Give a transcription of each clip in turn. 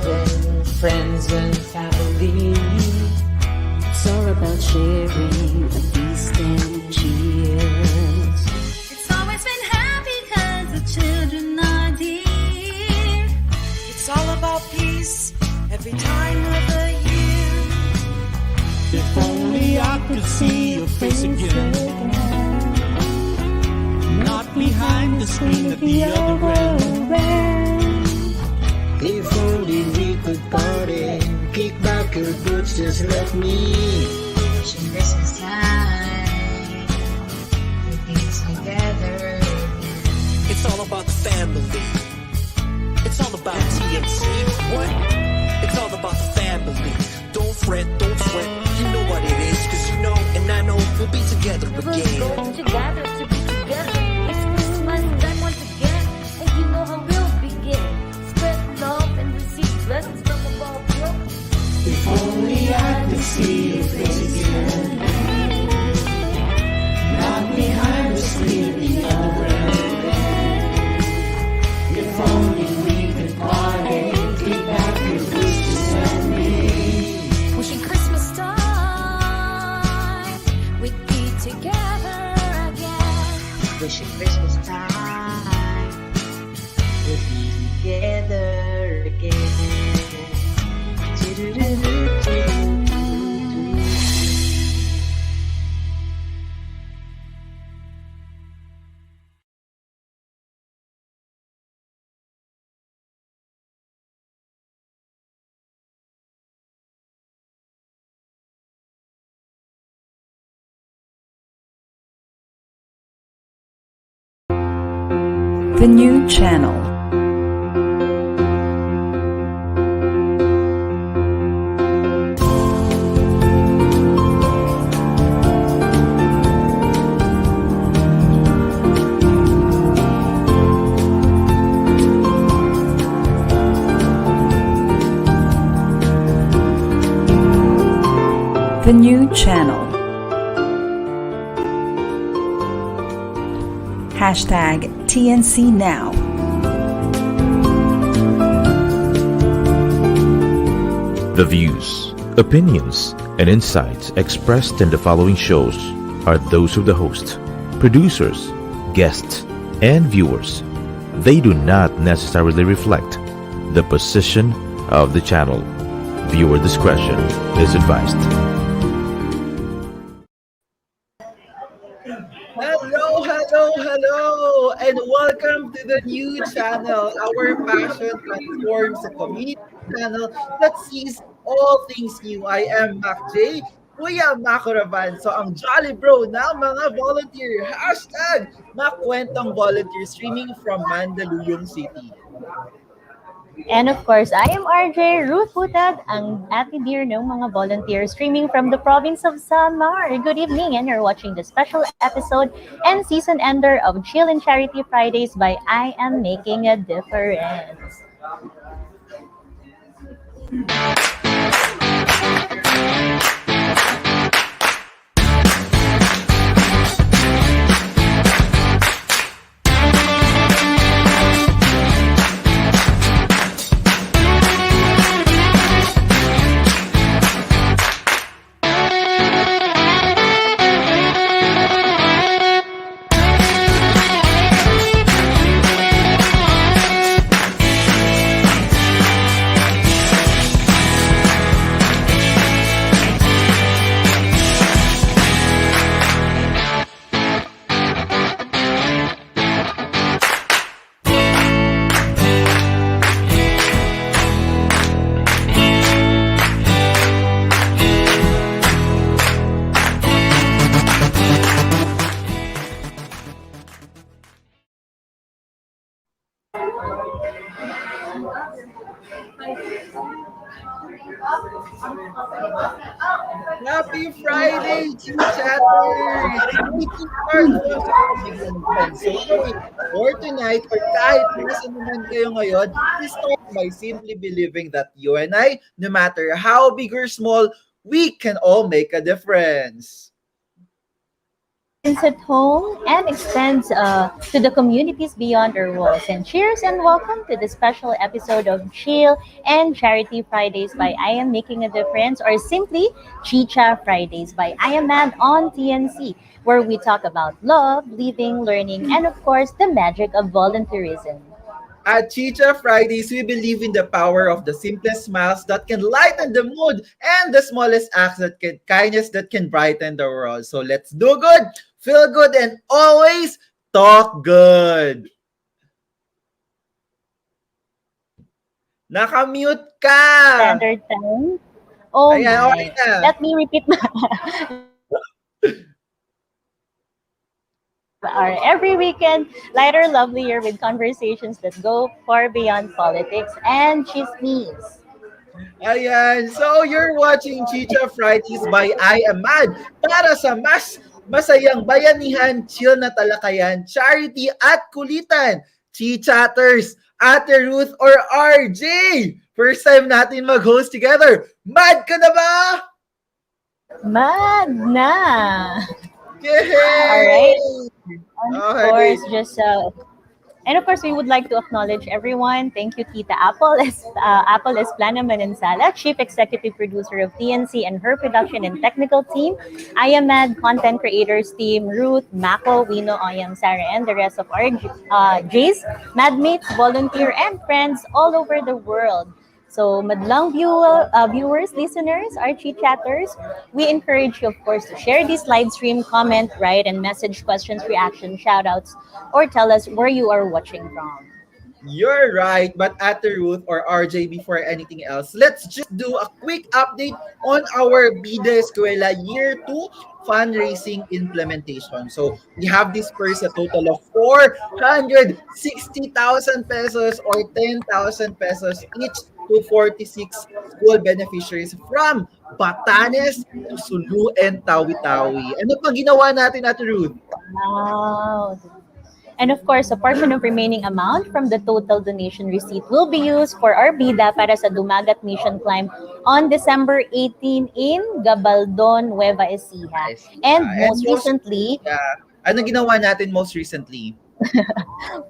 children, friends and family. It's all about sharing a feast and cheers. It's always been happy cause the children are dear. It's all about peace every time of the year. If only I could see your face again, not behind the screen at the other end. If only we could party, kick back your boots, just let me. Wishing Christmas time we'll be together again. It's all about the family. It's all about TNC. What? It's all about the family. Don't fret, don't sweat. You know what it is, cause you know and I know we'll be together again. We'll go together to be together. It's Christmas time once again, and you know how we'll begin. Spread love and receive blessings from above. If only I could see your face again, not behind the screen at the other end. If only we could party, kick back your boots, just let me. Wishing Christmas time we'd be together again. Wishing Christmas time we'll be together again. The new channel. The new channel. Hashtag TNC Now. The views, opinions, and insights expressed in the following shows are those of the host, producers, guests, and viewers. They do not necessarily reflect the position of the channel. Viewer discretion is advised. Hello, and welcome to the new channel. Our passion transforms a community channel that sees all things new. I am Mac J, Kuya Maco. So ang jolly bro na mga volunteer. Hashtag Makwentong Volunteer streaming from Mandaluyong City. And of course, I am RJ Ruth, ang ate dear ng mga volunteers streaming from the province of Samar. Good evening, and you're watching the special episode and season ender of Chill and Charity Fridays by I Am Making a Difference. Happy Friday, G-Chatters! For tonight, or kahit nasa naman kayo ngayon, we start by simply believing that you and I, no matter how big or small, we can all make a difference. begins at home and extends to the communities beyond our walls. And cheers and welcome to the special episode of Chill and Charity Fridays by I Am Making a Difference, or simply Chicha Fridays by I Am Mad on TNC, where we talk about love, living, learning, and of course, the magic of volunteerism. At Chicha Fridays, we believe in the power of the simplest smiles that can lighten the mood and the smallest acts that can kindness that can brighten the world. So let's do good, feel good, and always talk good. Nakamute ka! Standard time. Oh Ayan, okay my. na. Let me repeat my our every weekend, lighter, lovelier with conversations that go far beyond politics and chismes. Ayan. So, you're watching Chicha Fridays by I Am Mad para sa mas masayang bayanihan, chill na talakayan, charity at kulitan. Chi-chatters, Ate Ruth or RJ. First time natin mag-host together. Mad ka na ba? Mad na! All Yay! right. And of Okay. course, and of course, we would like to acknowledge everyone. Thank you, Tita Apple Esplana-Manansala, Chief Executive Producer of TNC, and her production and technical team. I am Mad Content Creators Team, Ruth, Maco, Wino, Oyam, Sarah, and the rest of our J's, Madmates, volunteer, and friends all over the world. So, madlang viewers, listeners, Archie chatters, we encourage you, of course, to share this live stream, comment, write, and message questions, reactions, shoutouts, or tell us where you are watching from. You're right, but at the Ruth or RJ, before anything else, let's just do a quick update on our Bida Escuela Year 2 fundraising implementation. So we have dispersed a total of 460,000 pesos or 10,000 pesos each to 46 school beneficiaries from Batanes to Sulu and Tawi-Tawi. Ano pa ginawa natin, Ate Ruth? Wow. And of course, a portion of remaining amount from the total donation receipt will be used for our bida para sa Dumagat Mission Climb on December 18 in Gabaldon, Nueva Ecija. And most recently, ano ginawa natin most recently?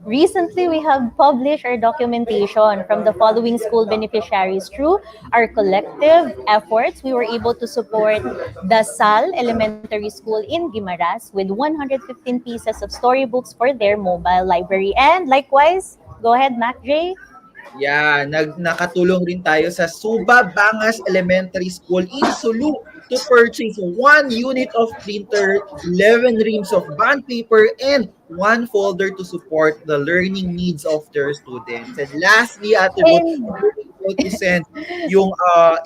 Recently, we have published our documentation from the following school beneficiaries. Through our collective efforts, we were able to support the SAL Elementary School in Guimaras with 115 pieces of storybooks for their mobile library. And likewise, go ahead, Mac J. Yeah, nakatulong rin tayo sa Suba Bangas Elementary School in Sulu to purchase 1 unit of printer, 11 reams of bond paper, and 1 folder to support the learning needs of their students. And lastly, Ate Ruth, we're able to send yung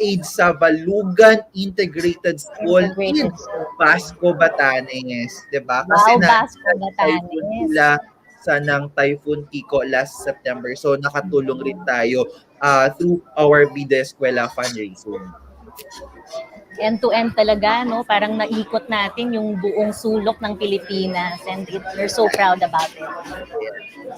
aid sa Balugan Integrated School in Basco, Batanes. Diba? Kasi Wow, Basco, Batanes. sila sa ng Typhoon Kiko last September. So nakatulong rin tayo through our Bida Escuela fundraising. End-to-end talaga, no? Parang naikot natin yung buong sulok ng Pilipinas, and we're so proud about it.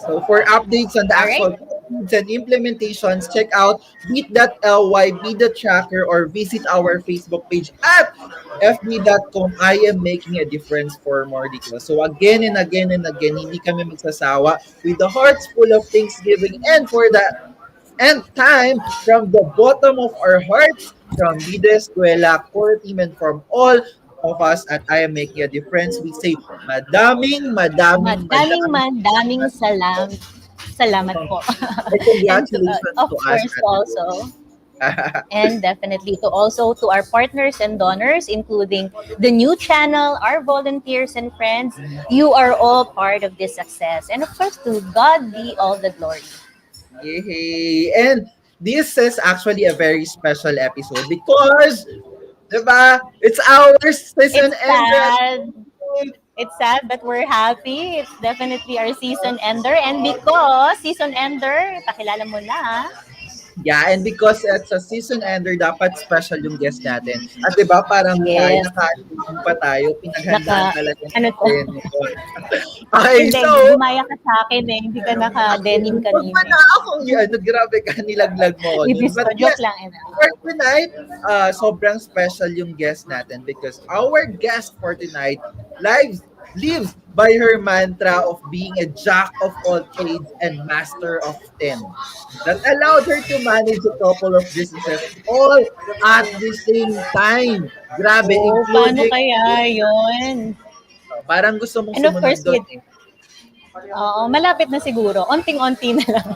So for updates on the actual codes and implementations, check out bit.ly Bida Tracker or visit our Facebook page at fb.com. I am making a difference for more details. So again and again and again, hindi kami magsasawa with the hearts full of thanksgiving and for that and time from the bottom of our hearts, from Bida Escuela core team, and from all of us at I Am Making a Difference, we say madaming salamat po. And congratulations of to us. course, also. And definitely to our partners and donors, including the new channel, our volunteers and friends. You are all part of this success. And of course, to God be all the glory. Yay! And this is actually a very special episode because, diba, it's our season ender. It's sad, but we're happy. It's definitely our season ender. And because season ender, pakilala mo na. Yeah, and because it's a season ender, dapat special yung guest natin. At diba, parang nakaano pa tayo, pinaghandaan talaga. Ano to? Okay, Hindi, so... gumaya ka sa akin eh. Hindi ka naka-denim kanina. Huwag na ako. Grabe ka, nilaglag mo. But joke lang. For tonight, sobrang special yung guest natin because our guest for tonight lives by her mantra of being a jack of all trades and master of 10. That allowed her to manage a couple of businesses all at the same time. Grabe, Oo, paano including, kaya yun? parang gusto mong And of sumunod course, doon eh. oo, malapit na siguro. Onting-onti na lang.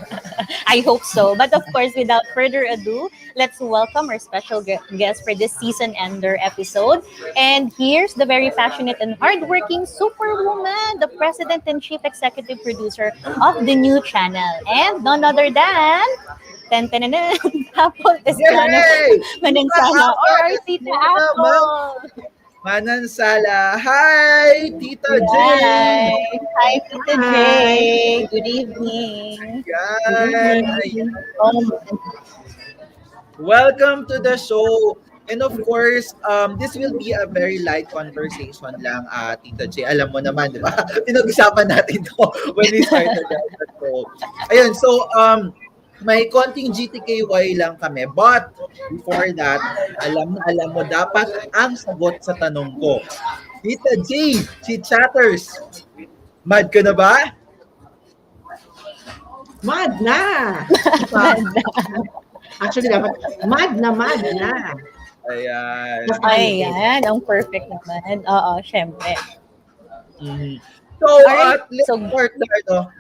I hope so. But of course, without further ado, let's welcome our special guest for this season ender episode. And here's the very passionate and hardworking superwoman, the president and chief executive producer of the new channel. And none other than ten ten Apple Yay! Tita Esplana-Manansala or Apple our Tita Apple. Manansala. Hi, Tita J! Hi. Hi, Tita Hi. J. Good evening. Good Yan. evening. Ayan. Welcome to the show. And of course, this will be a very light conversation lang, Tita J. Alam mo naman, di ba? Pinag-usapan natin to when we started the show. Ayun, so, may konting GTKY lang kami. But, before that, alam mo, dapat ang sagot sa tanong ko. Tita J, si Chatters, mad ka na ba? Mad na! Actually, dapat mad na. Ayan. Ayan, ang perfect naman. Oo, syempre. Mhm. So, Alright, let's so- start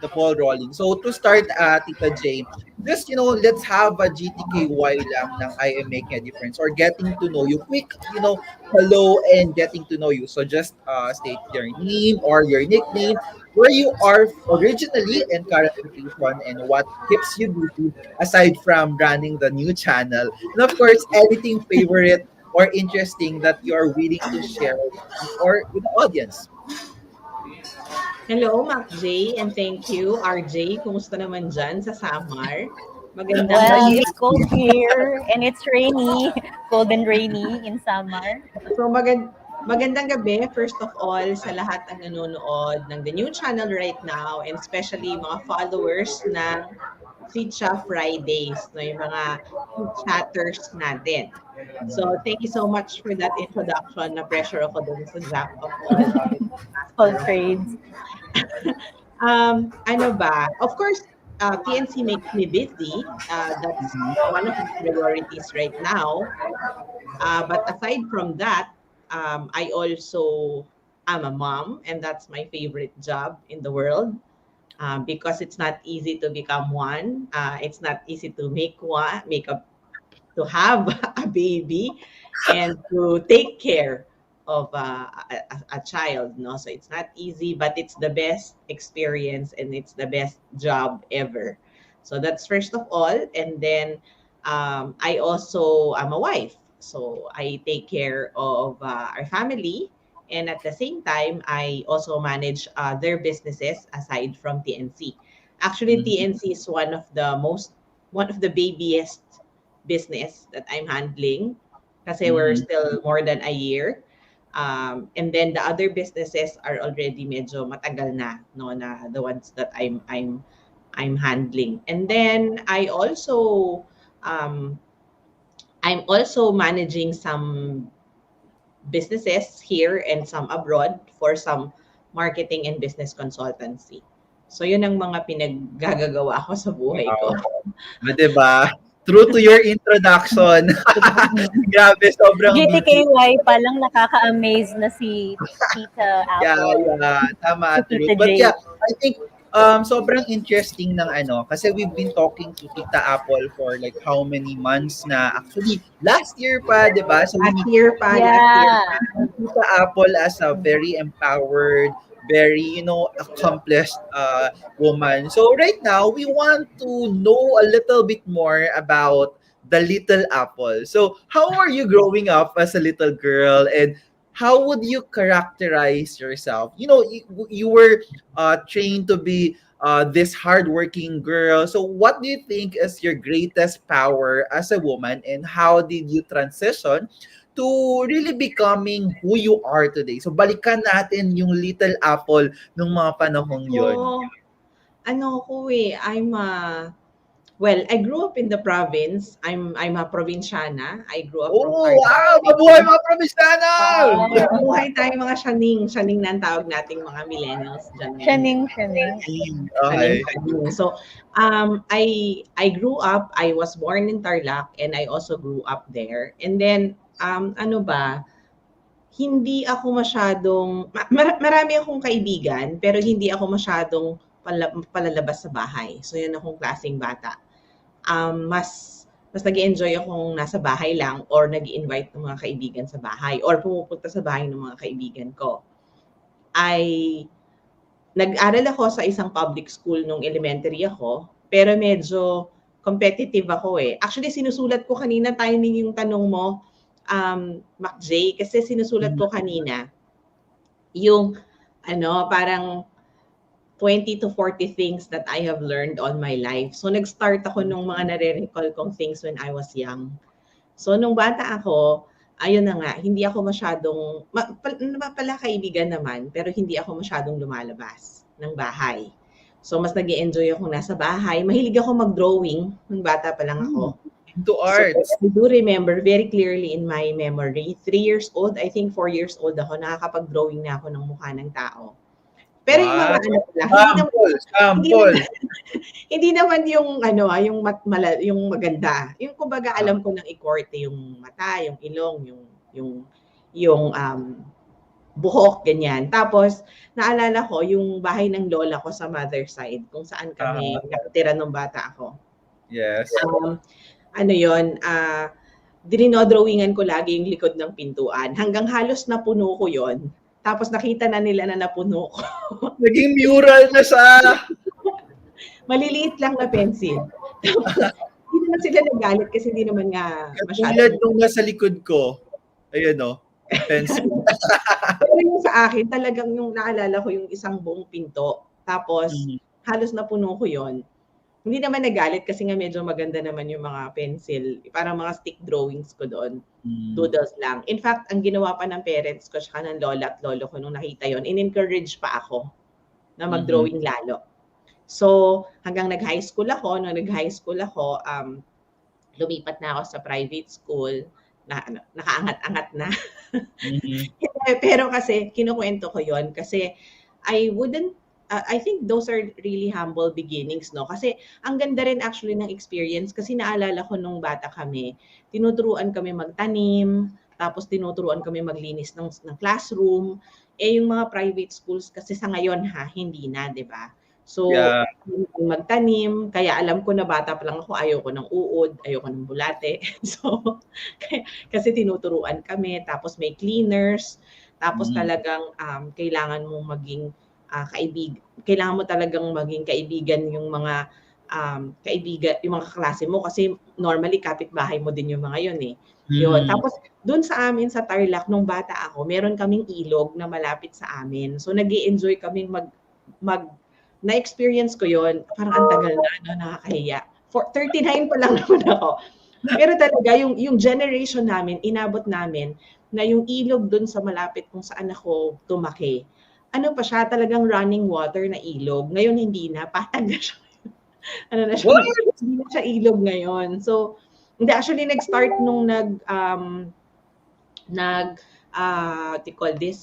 the ball rolling. So, to start, Tita J, just, let's have a GTKY lang ng I Am Making a Difference or getting to know you. Quick, hello and getting to know you. So, just state your name or your nickname, where you are originally and current location, and what keeps you busy aside from running the new channel. And of course, anything favorite or interesting that you are willing to share with the audience. Hello, Mac J, and thank you, RJ. Kumusta naman dyan sa Samar? Magandang Well, gabi. it's cold here and it's rainy. Cold and rainy in Samar. So, magandang gabi, first of all, sa lahat ng nanonood ng the new channel right now, and especially mga followers ng Chicha Fridays, no, yung mga chatters natin. So, thank you so much for that introduction. Na-pressure ako dun sa Jack of All trades. Ano ba? Of course, PNC makes me busy. That's one of the priorities right now. But aside from that, I also am a mom, and that's my favorite job in the world. Because it's not easy to become one. It's not easy to to have a baby and to take care of a child, no? So it's not easy, but it's the best experience and it's the best job ever. So that's first of all. And then I'm a wife. So I take care of our family. And at the same time, I also manage their businesses aside from TNC. Actually, TNC is one of the babyest business that I'm handling kasi we're still more than a year. And then the other businesses are already medyo matagal na, no, na the ones that I'm handling. And then I'm also managing some businesses here and some abroad for some marketing and business consultancy. So yun ang mga pinaggagawa ko sa buhay ko. Diba? True to your introduction. Grabe, sobrang GTKY pa lang nakaka-amaze na si Tita Apple. Yeah, tama, Si true. Tita But J. yeah, I think sobrang interesting ng kasi we've been talking to Tita Apple for like how many months na, actually last year pa, 'di ba? So Last year pa. Tita Apple as a very empowered, very accomplished woman. So right now we want to know a little bit more about the little Apple. So how are you growing up as a little girl, and how would you characterize yourself? You were trained to be this hardworking girl. So what do you think is your greatest power as a woman, and how did you transition to really becoming who you are today? So balikan natin yung little Apple nung mga panahong yun. I'm Well, I grew up in the province. I'm a provinciana. I grew up from Oh, Tarlac. wow! Mabuhay mga probinsyanal! Buhay tayo mga shaning. Shaning na ang tawag nating mga millennials dyan. Shaning. Okay. Shaning. So, I grew up, I was born in Tarlac and I also grew up there. And then, hindi ako masyadong, marami akong kaibigan, pero hindi ako masyadong palalabas sa bahay. So, yun akong klaseng bata. Mas nag-enjoy akong nasa bahay lang or nag-invite ng mga kaibigan sa bahay or pumupunta sa bahay ng mga kaibigan ko. Nag-aral ako sa isang public school nung elementary ako, pero medyo competitive ako eh. Actually, sinusulat ko kanina, timing yung tanong mo, Mac J, kasi sinusulat ko kanina yung parang 20 to 40 things that I have learned on my life. So nag-start ako nung mga nare-recall kong things when I was young. So nung bata ako, ayun na nga, hindi ako masyadong, pala kaibigan naman, pero hindi ako masyadong lumalabas ng bahay. So mas nag-i-enjoy ako nasa bahay. Mahilig ako mag-drawing nung bata pa lang ako. Into arts. So, I do remember very clearly in my memory, 3 years old, I think 4 years old ako, nakakapag-drawing na ako ng mukha ng tao. Pero yung mga sample. hindi naman yung yung maganda. Yung kumbaga alam ko nang i-korte yung mata, yung ilong, yung buhok, ganyan. Tapos naalala ko yung bahay ng lola ko sa mother side kung saan kami nakatira nung bata ako. Yes. Dinodrawingan ko lagi yung likod ng pintuan. Hanggang halos napuno ko yon. Tapos nakita na nila na napuno ko. Naging mural na siya. Maliliit lang na pencil. Hindi naman sila nagalit kasi hindi naman nga masyado. Katulad nung nasa likod ko. Ayan pencil. Pero yung sa akin, talagang yung naalala ko yung isang buong pinto. Tapos halos napuno ko yon. Hindi naman nagalit kasi nga medyo maganda naman yung mga pencil. Parang mga stick drawings ko doon. Doodles lang. In fact, ang ginawa pa ng parents ko saka ng lola at lolo ko nung nakita yon, in-encourage pa ako na mag-drawing lalo. So, hanggang nag-high school ako, lumipat na ako sa private school, nakaangat-angat na. Pero kasi, kinukwento ko yon kasi I think those are really humble beginnings, no? Kasi ang ganda rin actually ng experience kasi naalala ko nung bata kami, tinuturuan kami magtanim, tapos tinuturuan kami maglinis ng classroom. Yung mga private schools kasi sa ngayon hindi na, 'di ba? So, magtanim, kaya alam ko na bata pa lang ako, ayoko ng uod, ayoko ng bulate. So, kasi tinuturuan kami, tapos may cleaners, tapos talagang kailangan mong maging kailangan mo talagang maging kaibigan yung mga yung mga kaklase mo kasi normally kapitbahay mo din yung mga yun eh. Yun. Tapos doon sa amin sa Tarlac nung bata ako, meron kaming ilog na malapit sa amin. So nag-i-enjoy kaming na-experience ko yon. Parang ang tagal na, nakakahiya. 39 pa lang naman ako. Pero talaga yung generation namin, inabot namin na yung ilog doon sa malapit kung saan ako tumaki. Ano pa siya, talagang running water na ilog. Ngayon hindi na, patag na siya. Hindi na siya ilog ngayon. So, hindi actually nag-start nung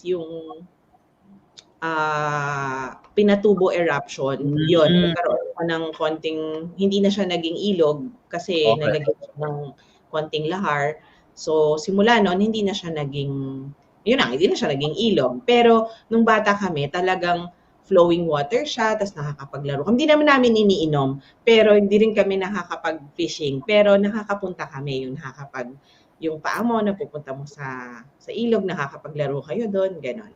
yung pinatubo eruption. Yun, nagkaroon ko ng konting, hindi na siya naging ilog kasi nalagyan siya ng konting lahar. So, simula noon, hindi na siya naging ilog. Pero, nung bata kami, talagang flowing water siya, tapos nakakapaglaro. Hindi naman namin iniinom, pero hindi rin kami nakakapag-fishing. Pero nakakapunta kami, yung paa mo, napupunta mo sa ilog, nakakapaglaro kayo doon, gano'n.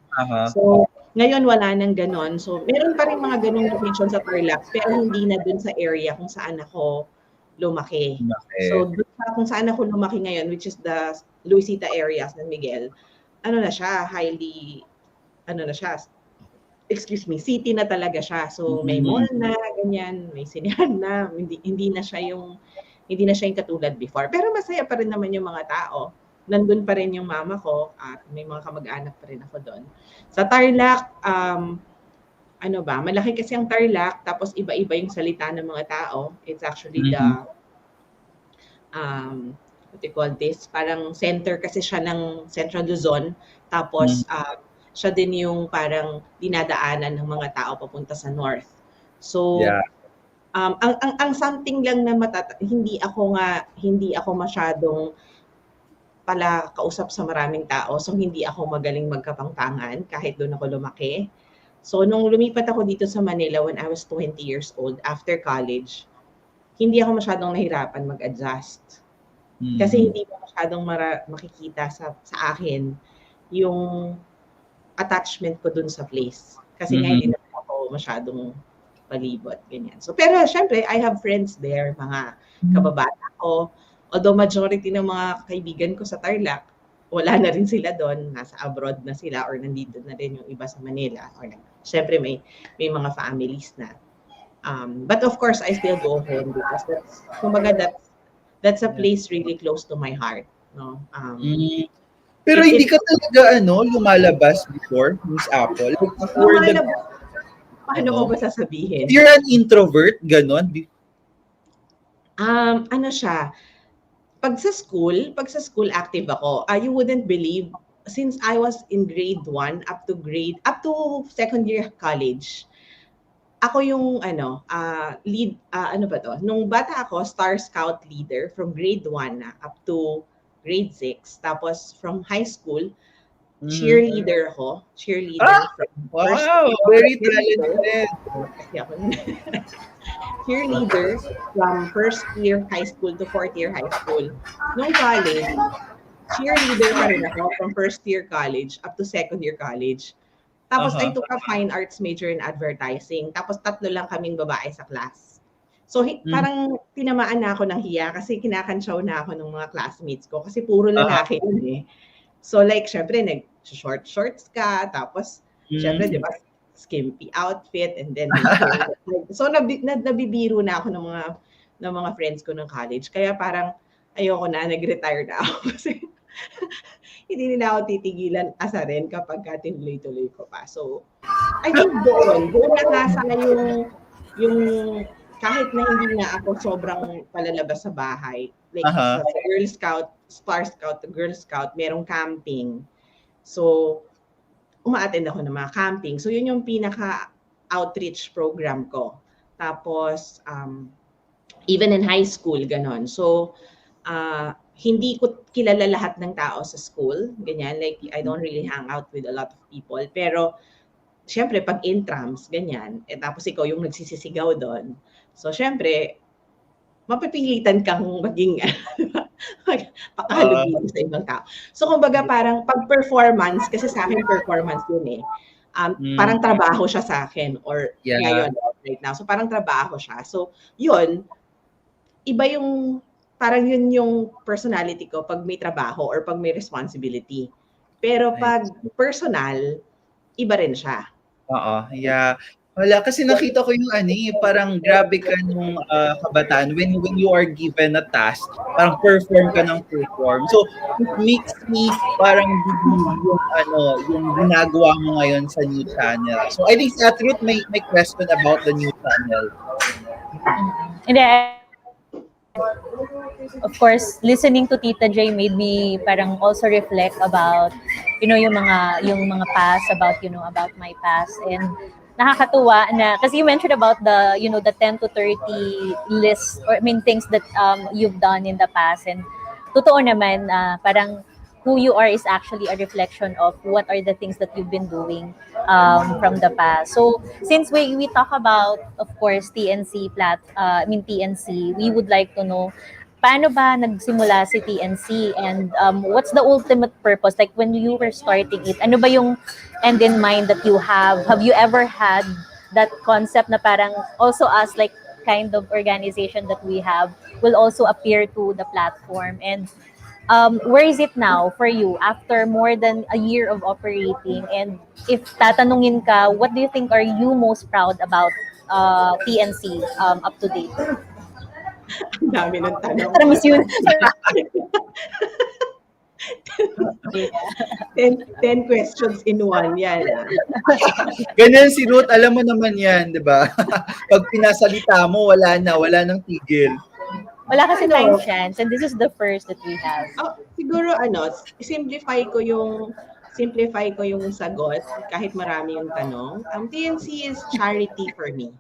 So, ngayon wala nang gano'n. So, meron pa rin mga ganong location sa Tarlac, pero hindi na doon sa area kung saan ako lumaki. So, kung saan ako lumaki ngayon, which is the Luisita area, San Miguel, city na talaga siya. So may mall na, ganyan, may sinehan na, hindi na siya yung katulad before. Pero masaya pa rin naman yung mga tao. Nandun pa rin yung mama ko at may mga kamag-anak pa rin ako doon. Sa Tarlac, ano ba, malaki kasi ang Tarlac, tapos iba-iba yung salita ng mga tao. It's actually the what do you call this? Parang center kasi siya ng Central Luzon. Tapos siya din yung parang dinadaanan ng mga tao papunta sa north. So Yeah. ang something lang na hindi ako masyadong pala kausap sa maraming tao. So hindi ako magaling magkapangpangan kahit doon ako lumaki. So nung lumipat ako dito sa Manila when I was 20 years old after college, hindi ako masyadong nahirapan mag-adjust. Kasi hindi ko masyadong makikita sa akin yung attachment ko dun sa place. Kasi nga hindi naman ako masyadong palibot, ganyan. So, pero syempre, I have friends there, mga kababata ko. Although majority ng mga kaibigan ko sa Tarlac, wala na rin sila doon, nasa abroad na sila or nandito na rin yung iba sa Manila. Or syempre, may mga families na. But of course, I still go home because that's a place really close to my heart. No? Pero hindi ka talaga lumalabas before, Miss Apple? Paano ko ba sasabihin? You're an introvert, ganon? Ano siya, pag sa school active ako. You wouldn't believe, since I was in grade 1 up to second year college, ako yung lead, nung bata ako, Star Scout leader from grade 1 up to grade 6. Tapos from high school, cheerleader ako. From very talented. Cheerleader from first year high school to fourth year high school. Nung college, cheerleader pa rin ako from first year college up to second year college. Tapos I took a fine arts major in advertising. Tapos 3 lang kaming babae sa class. So parang tinamaan na ako ng hiya kasi kinakansyaw na ako ng mga classmates ko kasi puro lalaki yun eh. So like syempre shorts ka, tapos syempre 'di ba skimpy outfit, and then so nabibiro na ako ng mga friends ko ng college. Kaya parang ayoko na, nag-retire na ako kasi hindi nila ako titigilan asarin kapag tinuloy-tuloy ko pa. So, I think doon na nasa yung kahit na hindi na ako sobrang palalabas sa bahay. Like sa Girl Scout, Star Scout, Girl Scout, merong camping. So, uma-attend ako ng mga camping. So, yun yung pinaka-outreach program ko. Tapos, even in high school, ganon. So, hindi ko kilala lahat ng tao sa school, ganyan, like I don't really hang out with a lot of people, pero syempre pag intrams, ganyan, tapos ikaw yung nagsisisigaw doon, so syempre mapipilitan kang maging pakalugin sa ibang tao. So kumbaga parang pag performance, kasi sa akin performance yun eh, parang trabaho siya sa akin, or ngayon right now, so parang trabaho siya. So yun, iba yung parang yun yung personality ko pag may trabaho or pag may responsibility. Pero pag personal, iba rin siya. Yeah. Wala, kasi nakita ko yung parang grabe ka nung kabataan when you are given a task, parang perform ka ng perform. So, it makes me parang yung ginagawa mo ngayon sa new channel. So, I think Ruth may question about the new channel. Hindi, of course, listening to Tita J made me parang also reflect about, yung mga past, about my past. And nakakatuwa na, kasi you mentioned about the 10 to 30 list, or things that you've done in the past. And totoo naman, parang who you are is actually a reflection of what are the things that you've been doing from the past. So since we talk about, of course, TNC, we would like to know, paano ba nagsimula si TNC, and what's the ultimate purpose? Like when you were starting it, ano ba yung end in mind that you have? Have you ever had that concept na parang also as like kind of organization that we have will also appear to the platform? And where is it now for you after more than a year of operating? And if tatanungin ka, what do you think are you most proud about TNC up to date? Ang dami ng tanong. Parang Miss Yun. Ten questions in one. Yan. Ganyan si Ruth, alam mo naman yan, di ba? Pag pinasalita mo, wala nang tigil. Wala kasi Ano? tayong chance, and this is the first that we have. Siguro simplify ko yung sagot kahit marami yung tanong. TNC is charity for me.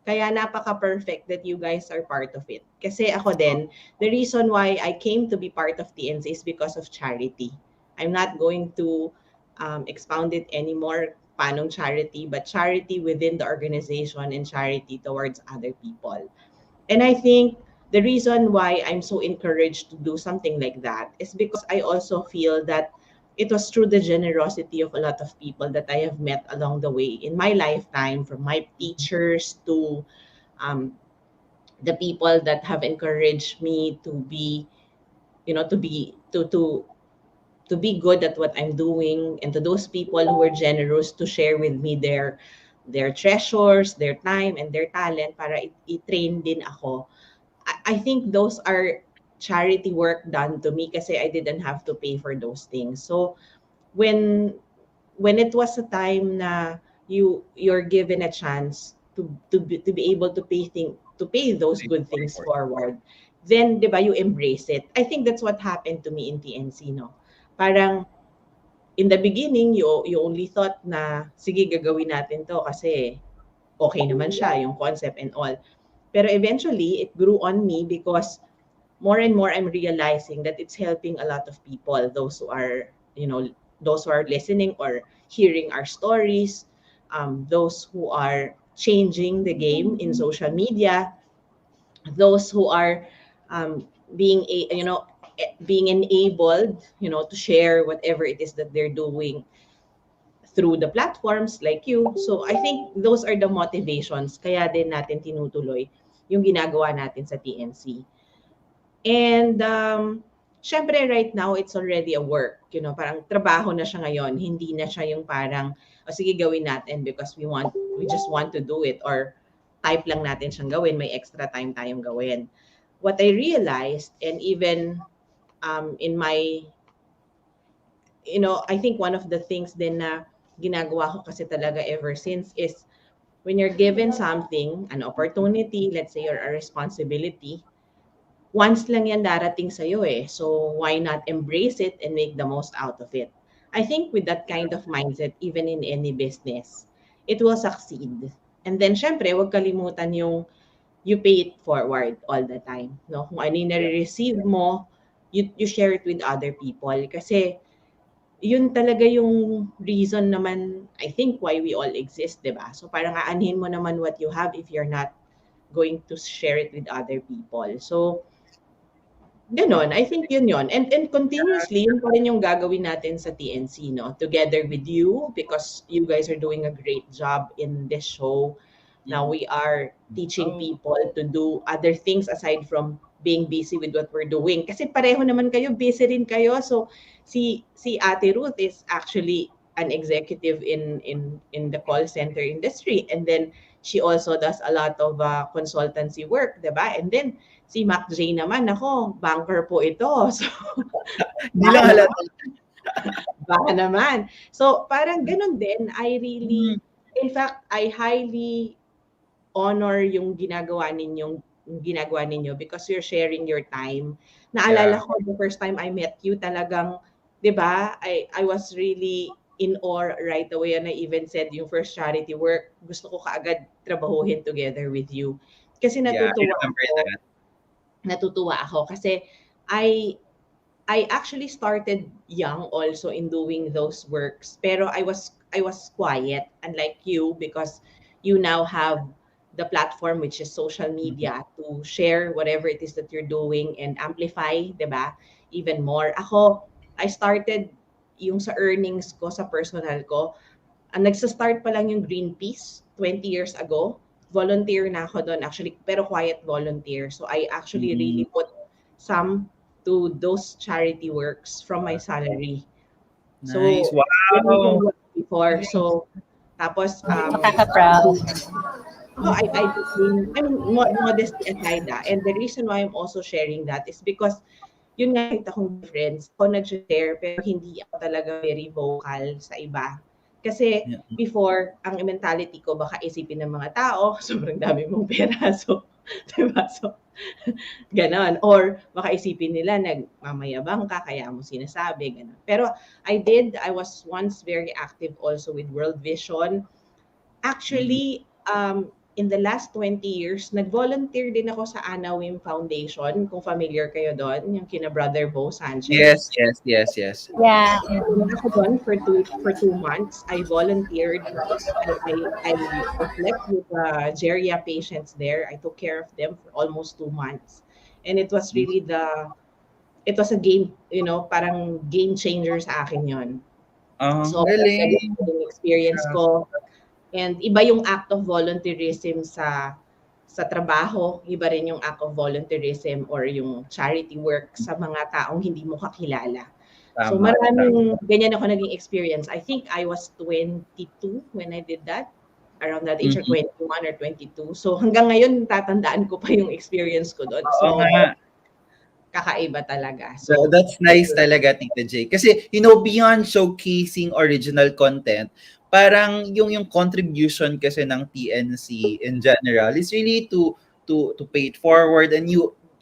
Kaya napaka-perfect that you guys are part of it. Kasi ako din, the reason why I came to be part of TNC is because of charity. I'm not going to expound it anymore, panong charity, but charity within the organization and charity towards other people. And I think the reason why I'm so encouraged to do something like that is because I also feel that it was through the generosity of a lot of people that I have met along the way in my lifetime, from my teachers to the people that have encouraged me to be, to be good at what I'm doing, and to those people who were generous to share with me their treasures, their time, and their talent para i-train din ako. I think those are charity work done to me kasi I didn't have to pay for those things. So when it was a time na you're given a chance to be able to pay those good things forward, then 'di ba, you embrace it. I think that's what happened to me in TNC, no. Parang in the beginning you only thought na sige gagawin natin to kasi okay naman siya yung concept and all. Pero eventually it grew on me because more and more I'm realizing that it's helping a lot of people, those who are listening or hearing our stories, those who are changing the game in social media, those who are being enabled, to share whatever it is that they're doing through the platforms like you. So I think those are the motivations kaya din natin tinutuloy yung ginagawa natin sa TNC. And syempre right now it's already a work, parang trabaho na siya ngayon, hindi na siya yung parang sige gawin natin because we just want to do it, or type lang natin siyang gawin, may extra time tayong gawin. What I realized, and even in my I think one of the things din na ginagawa ko kasi talaga ever since is when you're given something, an opportunity, let's say, or a responsibility, once lang yan darating sa'yo eh. So why not embrace it and make the most out of it? I think with that kind of mindset, even in any business, it will succeed. And then syempre, huwag kalimutan yung you pay it forward all the time. No? Kung ano yung nare-receive mo, you share it with other people. Kasi yun talaga yung reason naman, I think, why we all exist, di ba? So parang aanhin mo naman what you have if you're not going to share it with other people. So, ganon. I think yun. And continuously, yun pa rin yung gagawin natin sa TNC, no? Together with you, because you guys are doing a great job in this show. Now we are teaching people to do other things aside from being busy with what we're doing. Kasi pareho naman kayo, busy rin kayo. So, si Ate Ruth is actually an executive in the call center industry, and then she also does a lot of consultancy work, diba? And then si Mac J naman, ako banker po ito. So Hindi lang halata. baka naman. So parang ganun din, in fact, I highly honor yung ginagawa ninyo because you're sharing your time. Naalala ko the first time I met you, talagang 'di ba? I was really in awe right away, and I even said yung first charity work, gusto ko kaagad trabahuhin together with you. Kasi natutuwa ako kasi I actually started young also in doing those works, pero I was quiet, unlike you, because you now have the platform, which is social media, to share whatever it is that you're doing and amplify, 'di ba? Even more. Ako, I started yung sa earnings ko, sa personal ko, nagsa-start pa lang yung Greenpeace 20 years ago. Volunteer na ako doon actually, pero quiet volunteer. So I actually really put some to those charity works from my salary. Nice. So, Wow. before. So, tapos, Nakaka-proud. no, I became, modesty aside, and the reason why I'm also sharing that is because yun nga nakita kong difference. Ako nag-share pero hindi ako talaga very vocal sa iba. Kasi Yeah. before, ang mentality ko baka isipin ng mga tao, sobrang dami mong pera. So, diba? So, ganon. Or baka isipin nila nagmamayabang ka, kaya mo sinasabi, ganon. Pero I was once very active also with World Vision. Actually, in the last 20 years, nag-volunteer din ako sa Anna Wim Foundation, kung familiar kayo doon, yung kina Brother Bo Sanchez. Yes, yes, yes, yes. Yeah. Nagpunta ako doon for 2 months. I volunteered. I slept with geria patients there. I took care of them for almost 2 months. And it was really it was a game, parang game changer sa akin yon. So, Galing. yung experience ko. And iba yung act of volunteerism sa trabaho, iba rin yung act of volunteerism or yung charity work sa mga taong hindi mo kakilala. So Tama. maraming ganyan ako naging experience. I think I was 22 when I did that. Around that age or 21 or 22. So hanggang ngayon tatandaan ko pa yung experience ko doon. So Oo nga. kakaiba talaga. So that's nice talaga, Tita J. Kasi, beyond showcasing original content, parang yung contribution kasi ng TNC in general is really to pay it forward, and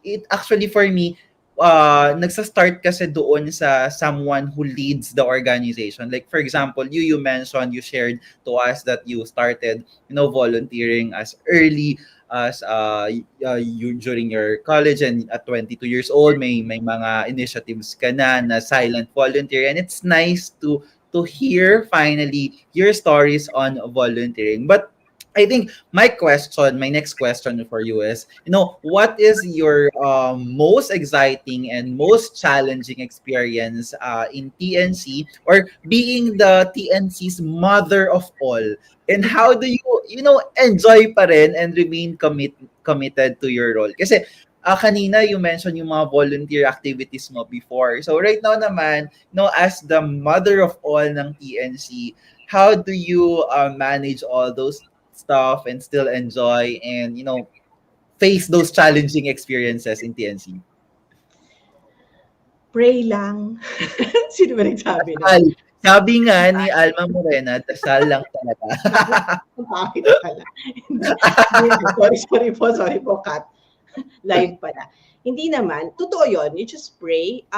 it actually for me nagsa-start kasi doon sa someone who leads the organization. Like for example, you mentioned, you shared to us that you started volunteering as early as you during your college, and at 22 years old may mga initiatives ka na silent volunteer, and it's nice to hear finally your stories on volunteering. But I think my next question for you is, what is your most exciting and most challenging experience in TNC, or being the TNC's mother of all? And how do you, enjoy pa rin and remain committed to your role? Kasi kanina you mentioned yung mga volunteer activities mo before. So right now naman, as the mother of all ng TNC, how do you manage all those stuff and still enjoy and face those challenging experiences in TNC? Pray lang. Sino ba nagsabi na? Sabi nga ni Alma Morena, dasal lang talaga. Bakit pala? Sorry po, Kat. Live pala. Hindi naman. Totoo yun. You just pray.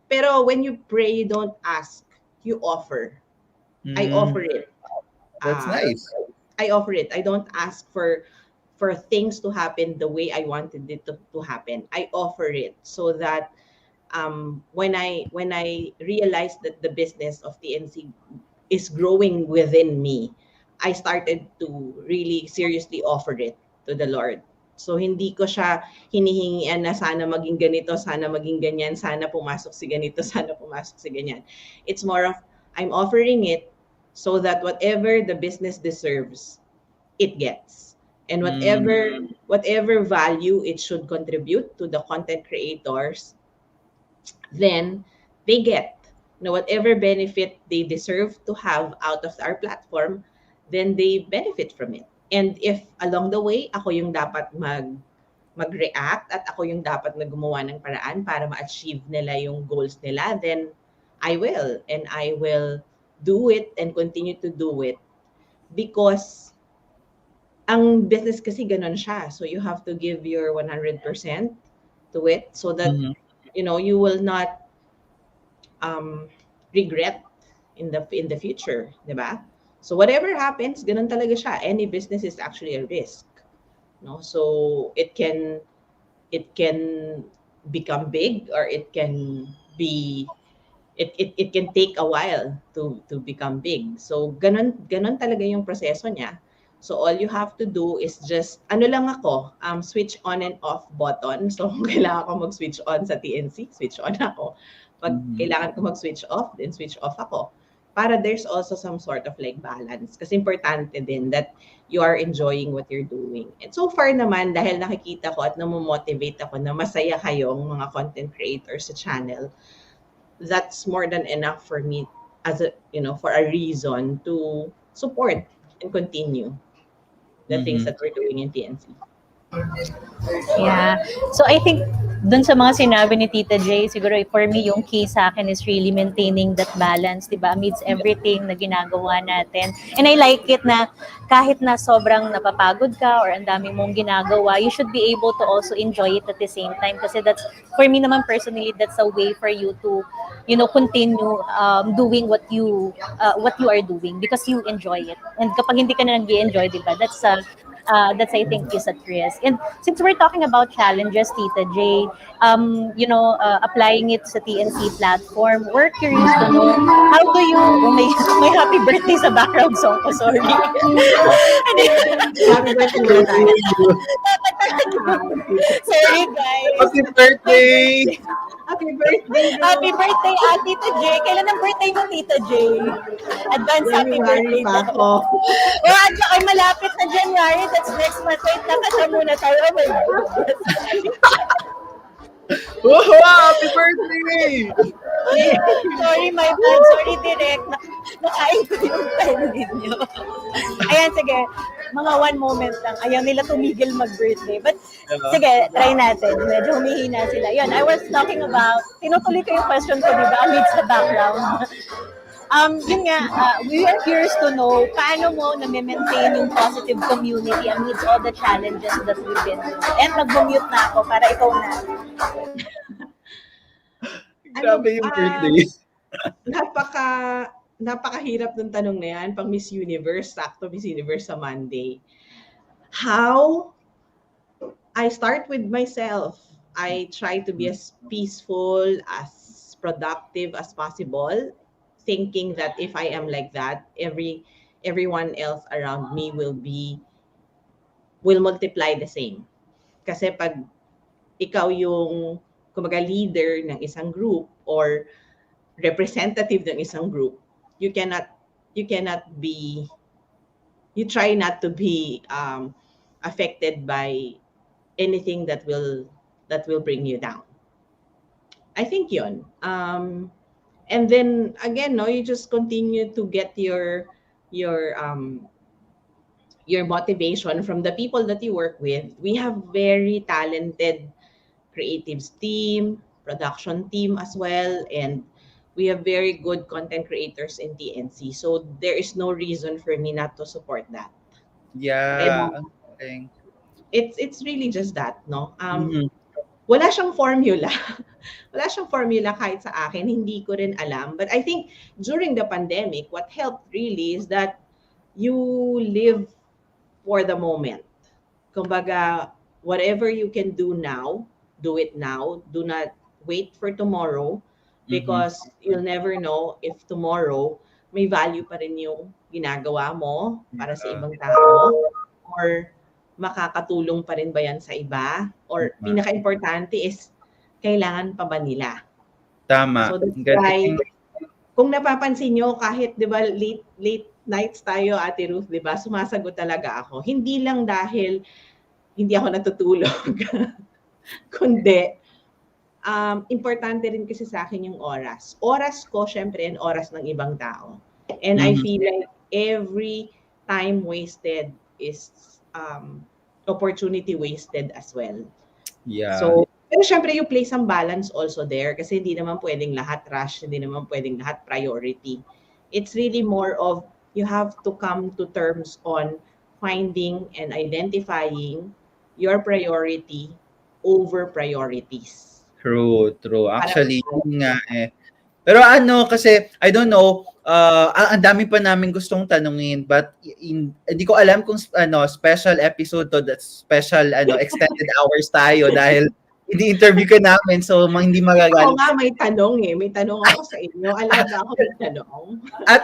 Pero when you pray, you don't ask. You offer. I offer it. That's nice. I offer it. I don't ask for things to happen the way I wanted it to happen. I offer it so that when I realized that the business of TNC is growing within me, I started to really seriously offer it to the Lord. So hindi ko siya hinihingian na sana maging ganito, sana maging ganyan, sana pumasok si ganito, sana pumasok si ganyan. It's more of I'm offering it so that whatever the business deserves, it gets. And whatever value it should contribute to the content creators, then they get. Whatever benefit they deserve to have out of our platform, then they benefit from it. And if along the way, ako yung dapat mag-react at ako yung dapat na gumawa ng paraan para ma-achieve nila yung goals nila, then I will. And I will do it and continue to do it. Because ang business kasi ganon siya. So you have to give your 100% to it so that you will not regret in the future, di ba? So whatever happens, ganun talaga siya. Any business is actually a risk. So it can become big, or it can be it can take a while to become big. So ganun talaga yung proseso niya. So all you have to do is just lang ako, switch on and off button. So kung kailangan ko mag-switch on sa TNC, switch on ako. Pag kailangan ko mag-switch off, then switch off ako. Para there's also some sort of like balance. Kasi importante din that you are enjoying what you're doing. And so far naman, dahil nakikita ko at namomotivate ako na masaya kayong mga content creators sa channel, that's more than enough for me as for a reason to support and continue the things that we're doing in TNC. Yeah. So I think dun sa mga sinabi ni Tita J, siguro for me, yung key sa akin is really maintaining that balance, di ba? Amidst everything na ginagawa natin. And I like it na kahit na sobrang napapagod ka or ang dami mong ginagawa, you should be able to also enjoy it at the same time. Kasi that's, for me naman personally, that's a way for you to, continue doing what you are doing because you enjoy it. And kapag hindi ka na nag-enjoy, di ba? That's I think is at risk. And since we're talking about challenges, Tita J, applying it sa TNC platform, we're curious to know how do you, may happy birthday sa background song ko, sorry. Happy birthday muna tayo. Sorry guys. Happy birthday! Happy birthday, girl. Happy birthday, Tita J. Kailan ang birthday mo, Tita J? Advance happy January birthday. pa ako. At saka malapit na January. That's next month. Wait, nakasya muna tayo. Oh my goodness. Wow, happy birthday! Sorry, my bad. Sorry, direct. Nakain ko yung time ninyo. Ayan, sige. Mga one moment lang. Ayaw nila tumigil mag-birthday. But, sige, try natin. Medyo humihina sila. Yun, I was talking about, tinutuloy ko yung question ko, di ba? Amidst the background. Yun nga, we are curious to know paano mo na-maintain yung positive community amidst all the challenges that we've been through. And nag-mute na ako para ikaw na. Grabe yung birthday. Napakahirap ng tanong na yan. Pang Miss Universe, sakto Miss Universe sa Monday. How? I start with myself. I try to be as peaceful, as productive as possible, thinking that if I am like that, everyone else around me will multiply the same. Kasi pag ikaw yung kumbaga leader ng isang group or representative ng isang group, you try not to be affected by anything that will bring you down. I think yun. And then again, you just continue to get your motivation from the people that you work with. We have very talented creatives team, production team as well, and we have very good content creators in TNC. So there is no reason for me not to support that. Yeah. And it's really just that, no? Wala siyang formula. Wala siyang formula kahit sa akin, hindi ko rin alam. But I think during the pandemic, what helped really is that you live for the moment. Kumbaga, whatever you can do now, do it now. Do not wait for tomorrow because you'll never know if tomorrow may value pa rin yung ginagawa mo para sa ibang tao or makakatulong pa rin ba yan sa iba? Or pinaka-importante is, kailangan pa ba nila? Tama. So that's why, kung napapansin nyo, kahit di ba late nights tayo, Ate Ruth, di ba, sumasagot talaga ako. Hindi lang dahil hindi ako natutulog. Kundi, importante rin kasi sa akin yung oras. Oras ko, syempre, and oras ng ibang tao. And I feel like every time wasted is opportunity wasted as well. Yeah. So, pero syempre you place some balance also there kasi hindi naman pwedeng lahat rush, hindi naman pwedeng lahat priority. It's really more of you have to come to terms on finding and identifying your priority over priorities. True. Actually, yun nga eh. Pero kasi, I don't know, ang dami pa namin gustong tanungin, but hindi ko alam kung special episode to, that special extended hours tayo dahil ini-interview ka namin, so hindi magagalit. Oo nga, may tanong eh. May tanong ako sa inyo. Alam ba ako may tanong?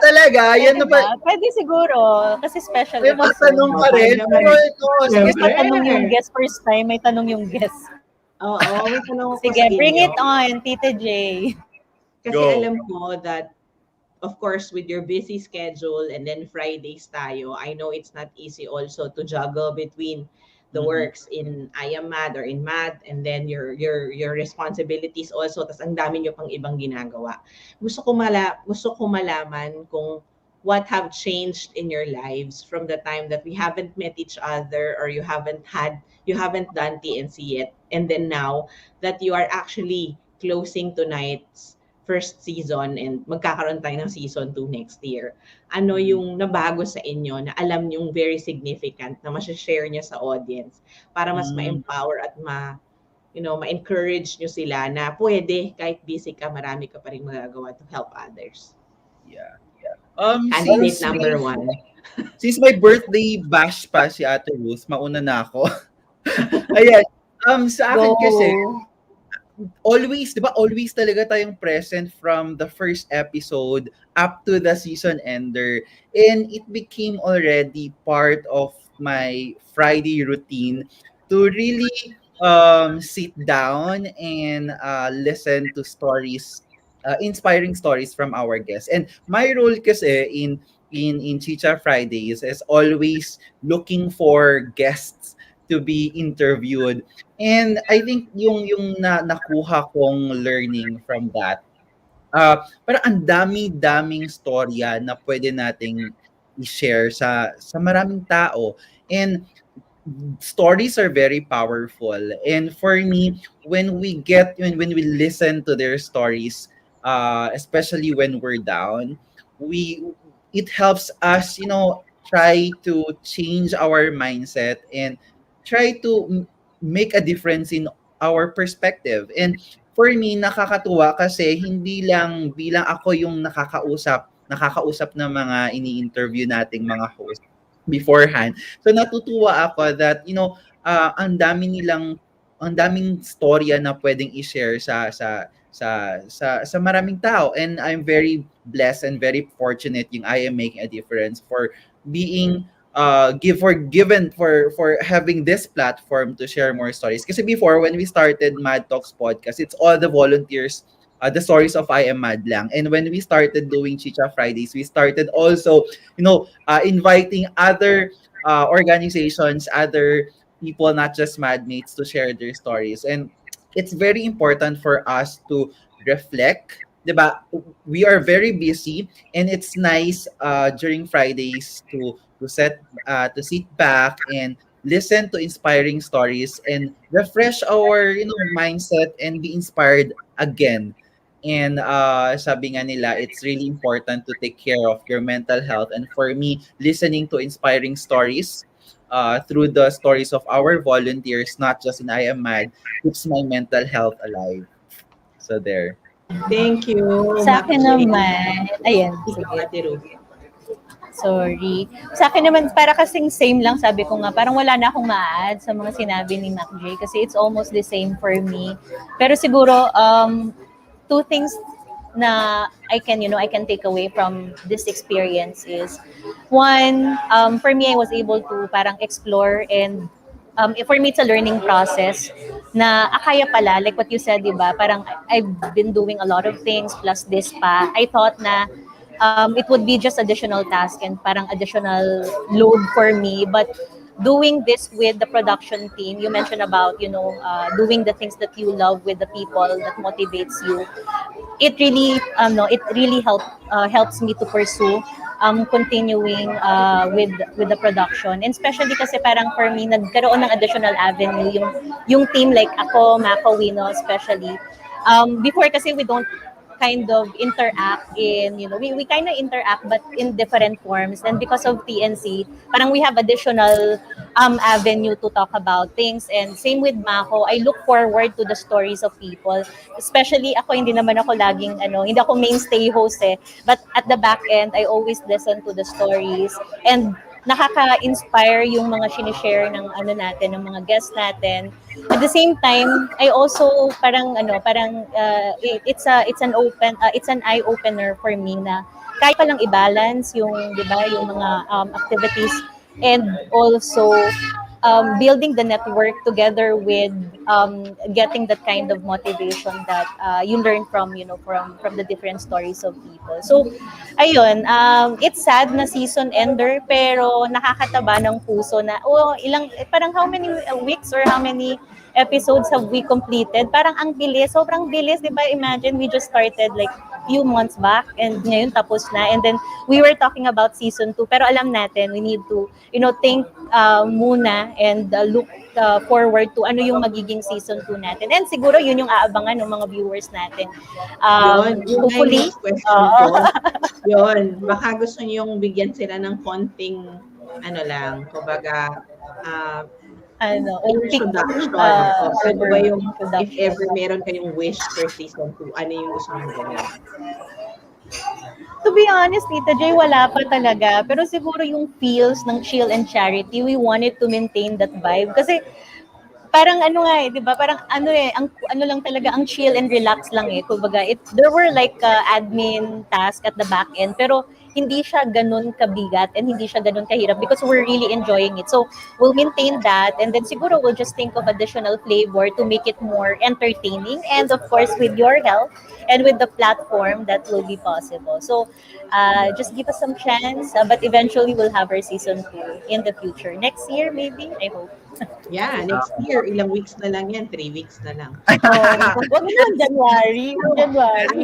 Talaga? Yan na ba? Pwede siguro, kasi special May mga tanong pa rin. Pero sige, may tanong yung guest first time, may tanong yung guest. Oo, may tanong ako Sige, sa inyo. bring it on, Tita J. Kasi alam ko that, of course, with your busy schedule and then Fridays tayo, I know it's not easy also to juggle between the works in I Am Mad or in Mad and then your responsibilities also. Tas ang dami nyo pang ibang ginagawa. Gusto ko malaman kung what have changed in your lives from the time that we haven't met each other, or you haven't done TNC yet, and then now that you are actually closing tonight's first season and magkakaroon tayo ng season 2 next year. Ano yung nabago sa inyo na alam niyong very significant na share niya sa audience para mas Mm. ma-empower at ma-encourage nyo sila na pwede, kahit busy ka, marami ka pa rin magagawa to help others. Yeah. Candidate number 1. Since my birthday bash pa si Ate Ruth, mauna na ako. Ayan. Sa akin kasi, always, di ba, always talaga tayong present from the first episode up to the season ender. And it became already part of my Friday routine to really sit down and listen to stories, inspiring stories from our guests. And my role kasi in Chicha Fridays is always looking for guests to be interviewed. And I think yung nakuha kong learning from that, parang ang dami-daming storya na pwede nating i-share sa maraming tao. And stories are very powerful. And for me, when we listen to their stories, especially when we're down, it helps us, try to change our mindset and try to make a difference in our perspective. And for me, nakakatuwa kasi hindi lang bilang ako yung nakakausap ng mga ini-interview nating mga host beforehand. So natutuwa ako that ang daming storya na pwedeng i-share sa maraming tao, and I'm very blessed and very fortunate yung I am making a difference for being for having this platform to share more stories. Kasi before, when we started Mad Talks podcast, it's all the volunteers, the stories of I Am Mad lang. And when we started doing Chicha Fridays, we started also, inviting other organizations, other people, not just Madmates, to share their stories. And it's very important for us to reflect. Diba? We are very busy, and it's nice during Fridays to sit back and listen to inspiring stories and refresh our mindset and be inspired again. And sabi nga nila, it's really important to take care of your mental health. And for me, listening to inspiring stories through the stories of our volunteers, not just in I Am Mad, keeps my mental health alive. So there. Thank you. Sa akin naman, ayan, sige. Sorry. Sa akin naman, para kasing same lang, sabi ko nga, parang wala na akong ma-add sa mga sinabi ni Mac J kasi it's almost the same for me. Pero siguro, two things na I can take away from this experience is, one, for me, I was able to parang explore, and for me, it's a learning process na akaya pala, like what you said, di ba? Parang I've been doing a lot of things plus this pa. I thought na it would be just additional task and parang additional load for me. But doing this with the production team, you mentioned about, doing the things that you love with the people that motivates you. It really helps me to pursue continuing with the production. And especially kasi parang for me, nagkaroon ng additional avenue yung team, like ako, Maco, Wino especially. Before kasi we don't kind of interact we kind of interact but in different forms. And because of TNC, parang we have additional avenue to talk about things. And same with Maco, I look forward to the stories of people. Especially ako, hindi naman ako laging hindi ako mainstay host but at the back end, I always listen to the stories, and nakaka-inspire yung mga sinishare ng ng mga guests natin. At the same time, I also it's an eye opener for me na kaya pa lang i-balance yung, 'di ba, yung mga activities, and also building the network together with getting that kind of motivation that you learn from the different stories of people. So ayun, it's sad na season ender, pero nakakataba ng puso na parang how many weeks or how many episodes have we completed? Parang ang bilis, sobrang bilis, 'di ba? Imagine we just started like few months back and ngayon tapos na. And then we were talking about season 2 pero alam natin we need to think muna and look forward to ano yung magiging season 2 natin. And siguro yun yung aabangan ng mga viewers natin. Yun na yung Hopefully, next question ko. Yun, baka gusto niyong bigyan sila ng konting, kumbaga, introduction. Ano ba yung, if ever meron kayong wish for season 2, ano yung gusto niyong gawin? To be honest, Tita J, wala pa talaga. Pero siguro yung feels ng chill and charity, we wanted to maintain that vibe. Kasi parang di ba? Parang ang lang talaga, ang chill and relax lang Kumbaga, there were like admin task at the back end, pero hindi siya ganun kabigat and hindi siya ganun kahirap because we're really enjoying it. So, we'll maintain that and then siguro we'll just think of additional flavor to make it more entertaining and of course with your help and with the platform that will be possible. So, just give us some chance but eventually we'll have our season 2 in the future. Next year maybe, I hope. Yeah, next year, ilang weeks na lang yan, 3 weeks na lang. Wag naman January.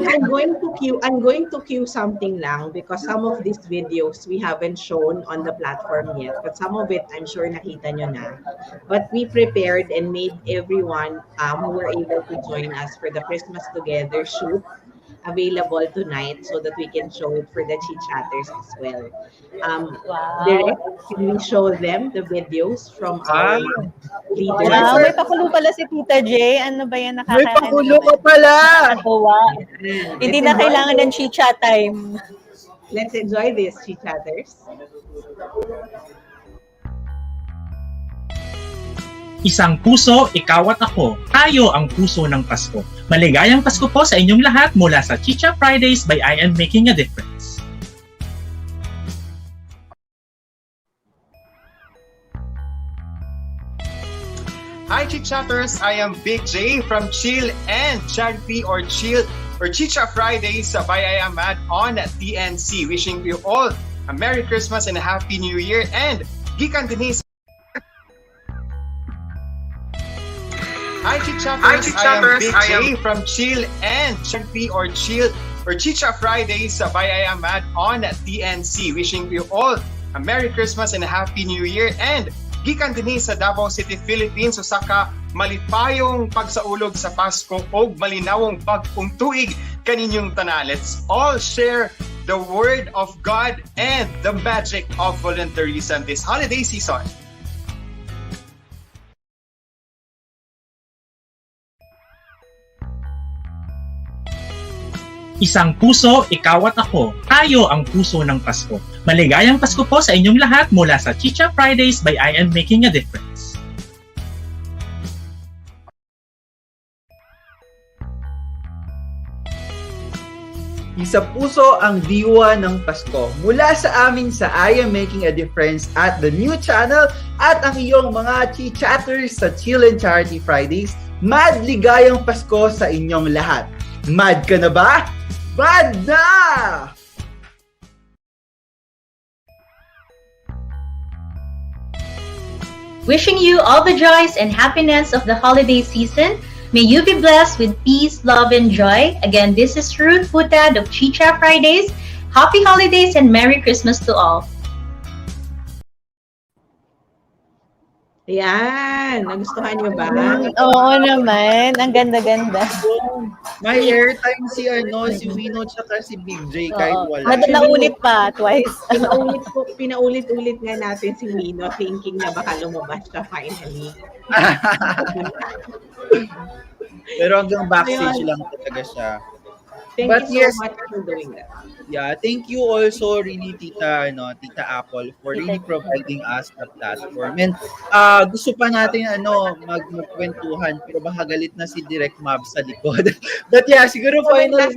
I'm going to cue something lang because some of these videos we haven't shown on the platform yet, but some of it I'm sure nakita nyo na. But we prepared and made everyone who were able to join us for the Christmas Together shoot available tonight so that we can show it for the Chit-Chatters as well. Wow. Direct, can we show them the videos from our leaders? Wow, may pakulo pala si Tita J. Ano ba yan? May pakulo ka pala! Hindi na kailangan ng chit-chat time. Let's enjoy this, Chit-Chatters. Isang puso, ikaw at ako. Tayo ang puso ng Pasko. Maligayang Pasko po sa inyong lahat mula sa Chicha Fridays by I Am Making a Difference. Hi Chit-Chatters, I am Big J from Chill and Charity or Chicha Fridays by I Am Mad on TNC. Wishing you all a Merry Christmas and a Happy New Year and Gikan Denise. Hi Chit-Chatters, I am Big J from Chill and Charity or Chicha Fridays by I Am Mad on TNC. Wishing you all a Merry Christmas and a Happy New Year and gikan dinhi sa Davao City, Philippines usa ka malipayong pagsaulog sa Pasko ug malinawong bag-ong tuig kaninyong tanan. Let's all share the word of God and the magic of volunteerism this holiday season. Isang puso, ikaw at ako. Tayo ang puso ng Pasko. Maligayang Pasko po sa inyong lahat mula sa Chicha Fridays by I Am Making a Difference. Isa puso ang diwa ng Pasko. Mula sa amin sa I Am Making a Difference at the new channel at ang iyong mga Chit-Chatters sa Chill and Charity Fridays, mad ligayang Pasko sa inyong lahat. Mad ka na ba? Mad na! Wishing you all the joys and happiness of the holiday season. May you be blessed with peace, love, and joy. Again, this is Ruth of Chicha Fridays. Happy holidays and Merry Christmas to all. Yan, nagustuhan niyo ba? Oo naman, ang ganda-ganda. May airtime si Wino tsaka si Big J kahit wala. Naulit pa twice. Pinaulit-ulit nga natin si Wino thinking na baka lumabas siya finally. Pero hanggang backstage lang talaga siya. Thank you so much for doing that. Yeah, thank you also really Tita Apple for really providing us the platform. And gusto pa natin magkwentuhan pero baka galit na si Direct Mab sa likod. But yeah, siguro final lang.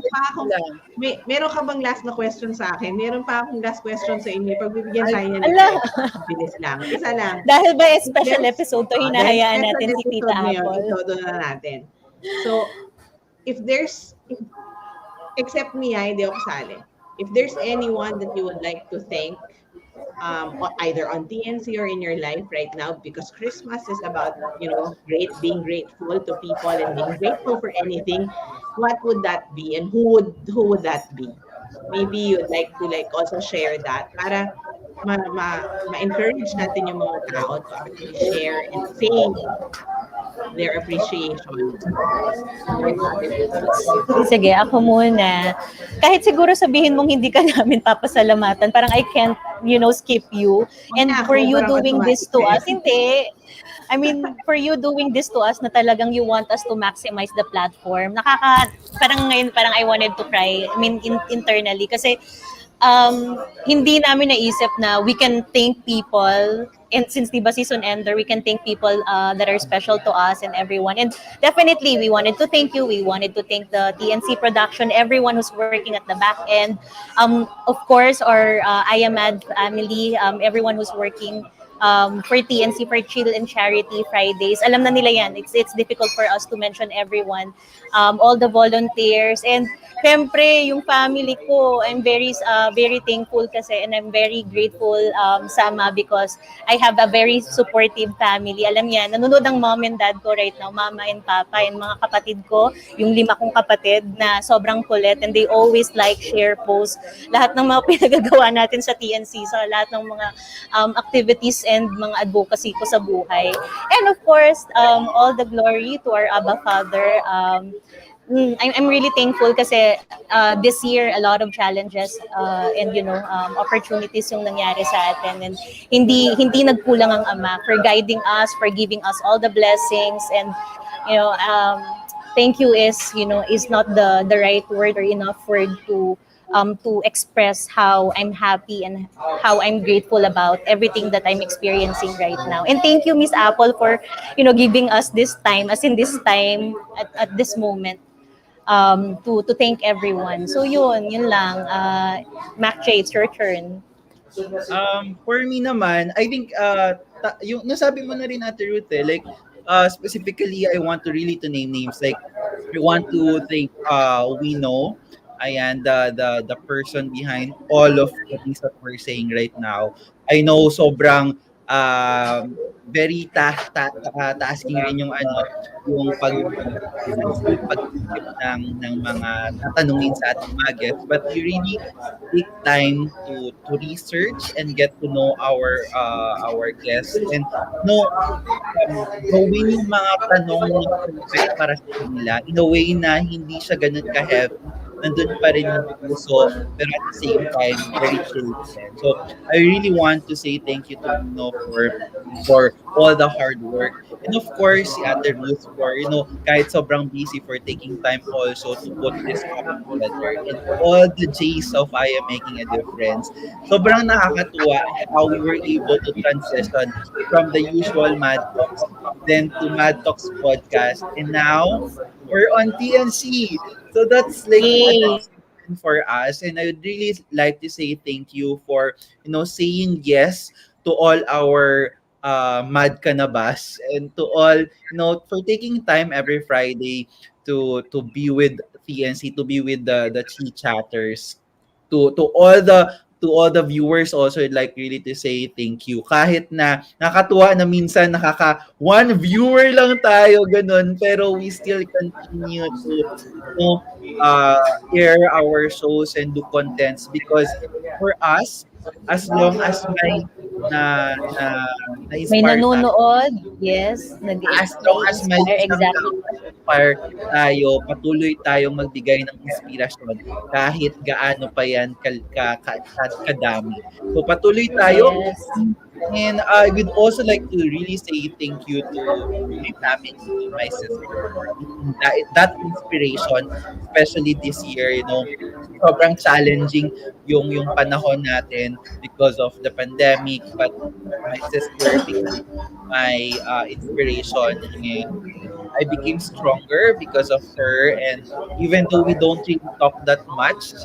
Meron ka bang last na question sa akin? Meron pa akong last question sa inyo. Pagbibigyan tayo niya. Bilis lang. Isa lang. Dahil ba special episode to, hinahayaan natin si Tita Apple. Ito na natin. So, except me, hindi ako sali. If there's anyone that you would like to thank either on TNC or in your life right now, because Christmas is about, being grateful to people and being grateful for anything. What would that be, and who would that be? Maybe you'd like to like also share that para ma-encourage natin yung mga tao to actually share and say their appreciation towards other people. Sige, ako muna. Kahit siguro sabihin mong hindi ka namin papasalamatan, parang I can't, skip you. And Wala, for you parang doing this automatic to na us, hindi. I mean, for you doing this to us na talagang you want us to maximize the platform. Parang ngayon, parang I wanted to cry. I mean, internally. Kasi hindi namin naisip na we can thank people, and since diba season ender, we can thank people that are special to us and everyone. And definitely, we wanted to thank you. We wanted to thank the TNC production, everyone who's working at the back end. Of course, our IAMAD family, everyone who's working for TNC, for Chill and Charity Fridays. Alam na nila yan. It's difficult for us to mention everyone. All the volunteers, and syempre, yung family ko, I'm very thankful kasi, and I'm very grateful, Sama, because I have a very supportive family. Alam niya, nanonood ang mom and dad ko right now, mama and papa, and mga kapatid ko, yung 5 kong kapatid na sobrang kulit, and they always like, share, post, lahat ng mga pinagagawa natin sa TNC, sa lahat ng mga activities and mga advocacy ko sa buhay. And of course, all the glory to our Abba Father. I'm really thankful kasi this year a lot of challenges and opportunities yung nangyari sa atin, and hindi nagkulang ang Ama for guiding us, for giving us all the blessings, and thank you is not the right word or enough word to express how I'm happy and how I'm grateful about everything that I'm experiencing right now. And thank you, Miss Apple, for giving us this time, as in this time at this moment, to thank everyone. So yun lang. Mac J, it's your turn. For me naman, I think yung nasabi mo na rin, Ate Ruth, like specifically I want to really to name names, like I want to thank Wino. Ayan, the person behind all of the things that we're saying right now. I know sobrang very tasking rin yung yung pag-isip ng mga tatanungin sa ating mga guests, but you really take time to research and get to know our guests, and know gawin yung mga tanong na perfect para sa kanila in a way na hindi siya ganun ka-heavy, nandun pa rin yung puso, pero at the same time, very chill din. So, I really want to say thank you to Wino for all the hard work. And of course, si Ate Ruth for, kahit sobrang busy, for taking time also to put this up together. And all the J's of I Am Making a Difference. Sobrang nakakatuwa how we were able to transition from the usual Mad Talks then to Mad Talks podcast. And now, we're on TNC. So that's like for us, and I would really like to say thank you for saying yes to all our mad kanabas, and to all for taking time every Friday to be with TNC, to be with the Chi Chatters, to all the viewers also. I'd like really to say thank you. Kahit na nakatuwa na minsan one viewer lang tayo ganun, pero we still continue to air our shows and do contents, because for us, as long as may may na-inspire nanonood, yes, as long as may exactly. inspire tayo, patuloy tayong magbigay ng inspirasyon kahit gaano pa yan kadami. So patuloy tayo. Yes. And I would also like to really say thank you to my family, my sister, for that inspiration, especially this year. Sobrang challenging yung panahon natin because of the pandemic, but my sister became my inspiration, and I became stronger because of her. And even though we don't really talk that much,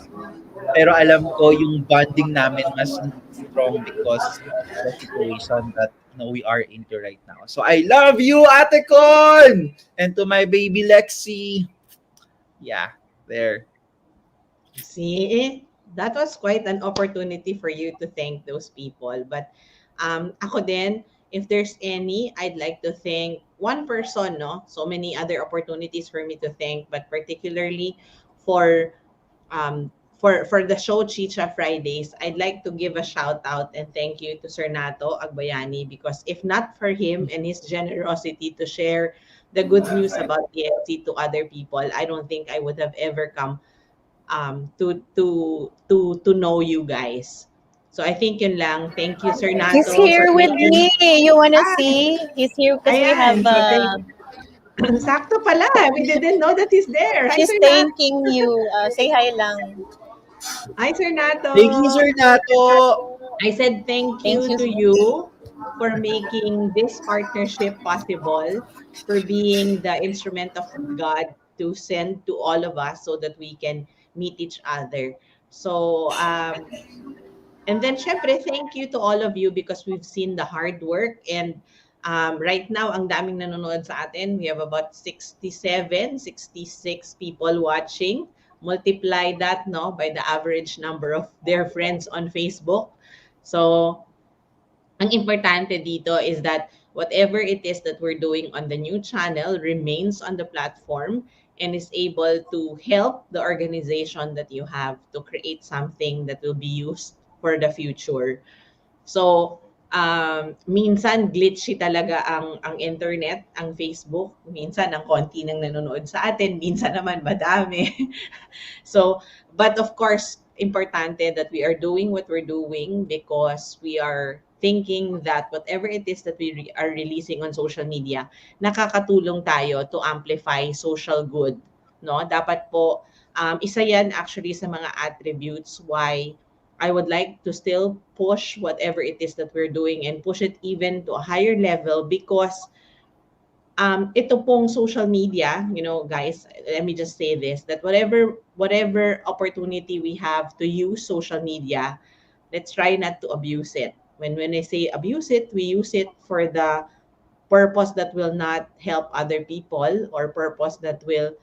pero alam ko yung bonding namin mas strong because of the situation that we are into right now. So I love you, Ate Con! And to my baby Lexi. Yeah, there. See? that was quite an opportunity for you to thank those people. But ako din, if there's any, I'd like to thank one person, no? So many other opportunities for me to thank, but particularly for for the show Chicha Fridays, I'd like to give a shout out and thank you to Sir Nato Agbayani, because if not for him and his generosity to share the good news about TNC to other people, I don't think I would have ever come to know you guys. So I think yun lang. Thank you, Sir He's Nato, for here with making... me. You wanna Ah, see? He's here because we have ayan. So sakto pala. We didn't know that he's there. Hi, she's Sir Nato. thanking you. Say hi lang. Hi, Sir Nato. Thank you, Sir Nato. I said thank Thank you you. to you for making this partnership possible, for being the instrument of God to send to all of us so that we can meet each other. So, and then syempre, thank you to all of you because we've seen the hard work, and right now, ang daming nanonood sa atin. We have about 67, 66 people watching. Multiply that, no, by the average number of their friends on Facebook. So, ang importante dito is that whatever it is that we're doing on the new channel remains on the platform and is able to help the organization that you have to create something that will be used for the future. So, minsan glitchy talaga ang internet, ang Facebook. Minsan ang konti nang nanonood sa atin, minsan naman madami. So, but of course, importante that we are doing what we're doing because we are thinking that whatever it is that we are releasing on social media, nakakatulong tayo to amplify social good. No? Dapat po, isa yan actually sa mga attributes why I would like to still push whatever it is that we're doing and push it even to a higher level because ito pong social media, you know, guys, let me just say this, that whatever opportunity we have to use social media, let's try not to abuse it. When I say abuse it, we use it for the purpose that will not help other people or purpose that will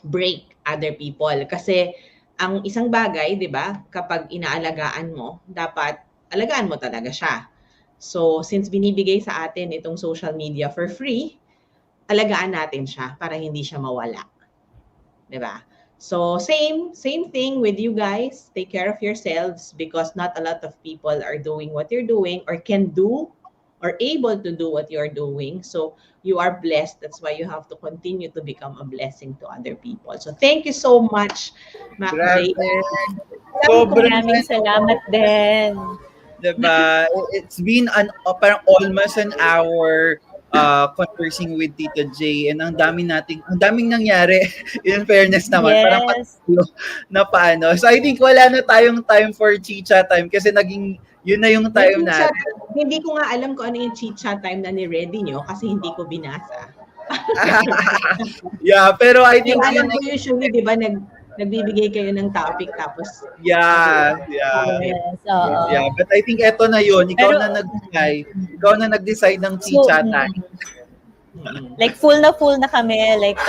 break other people. Kasi ang isang bagay, 'di ba, kapag inaalagaan mo, dapat alagaan mo talaga siya. So, since binibigay sa atin itong social media for free, alagaan natin siya para hindi siya mawala. 'Di ba? So, same thing with you guys. Take care of yourselves because not a lot of people are doing what you're doing or can do or able to do what you're doing. So, you are blessed. That's why you have to continue to become a blessing to other people. So, thank you so much, Mac J. Maraming salamat din. Diba? It's been parang almost an hour conversing with Tita J, and ang daming nangyari. In fairness naman, parang na paano. So I think wala na tayong time for chicha time kasi naging yun na yung time natin. Hindi ko nga alam kung ano yung chicha time na ni-ready nyo kasi hindi ko binasa. Yeah, pero I think alam ko usually, di ba, nagbibigay kayo ng topic tapos yeah, but I think eto na yun, ikaw na nag-decide ng chicha time. Like full na kami, like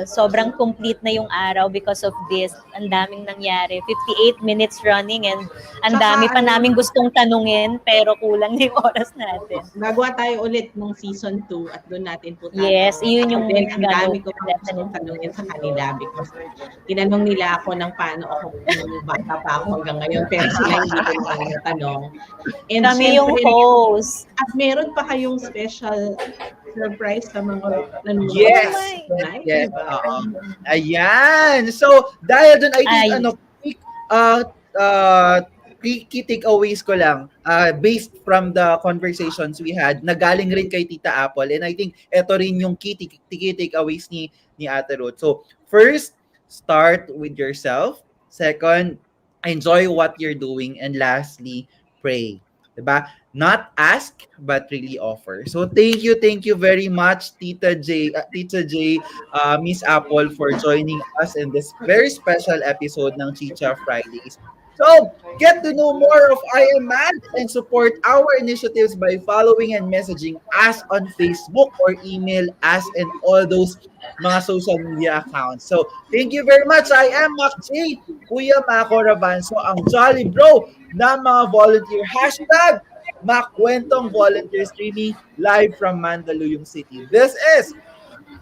sobrang complete na yung araw because of this. Ang daming nangyari, 58 minutes running and ang dami pa naming gustong tanungin pero kulang na yung oras natin. Gagawa tayo ulit ng season 2 at doon natin po tayo. Yes, yun yung ang dami ko pa gustong tanungin sa kanila because tinanong nila ako ng paano ako nung bata pa ako hanggang ngayon pero sila hindi ko tanong. And kami yung host. At meron pa kayong special surprise sa mga nanonood. Yes. Yes. Ayan. So, dahil doon, I think, key takeaways ko lang, based from the conversations we had, nagaling rin kay Tita Apple. And I think, ito rin yung key takeaways ni Ate Ruth. So, first, start with yourself. Second, enjoy what you're doing. And lastly, pray. Diba? Not ask, but really offer. So thank you very much, Tita J, Miss Apple, for joining us in this very special episode ng Chicha Fridays. So, get to know more of I Am Mad and support our initiatives by following and messaging us on Facebook or email us and all those mga social media accounts. So, thank you very much. I am Mac J, Kuya Maco Rabanso, ang Jolly Bro na mga volunteer. Hashtag Makwentong Volunteer Streaming live from Mandaluyong City. This is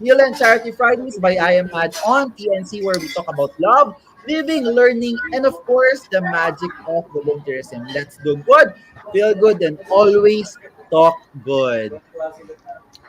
Heal and Charity Fridays by I Am Mad on TNC, where we talk about love, living, learning, and of course, the magic of volunteerism. Let's do good, feel good, and always talk good.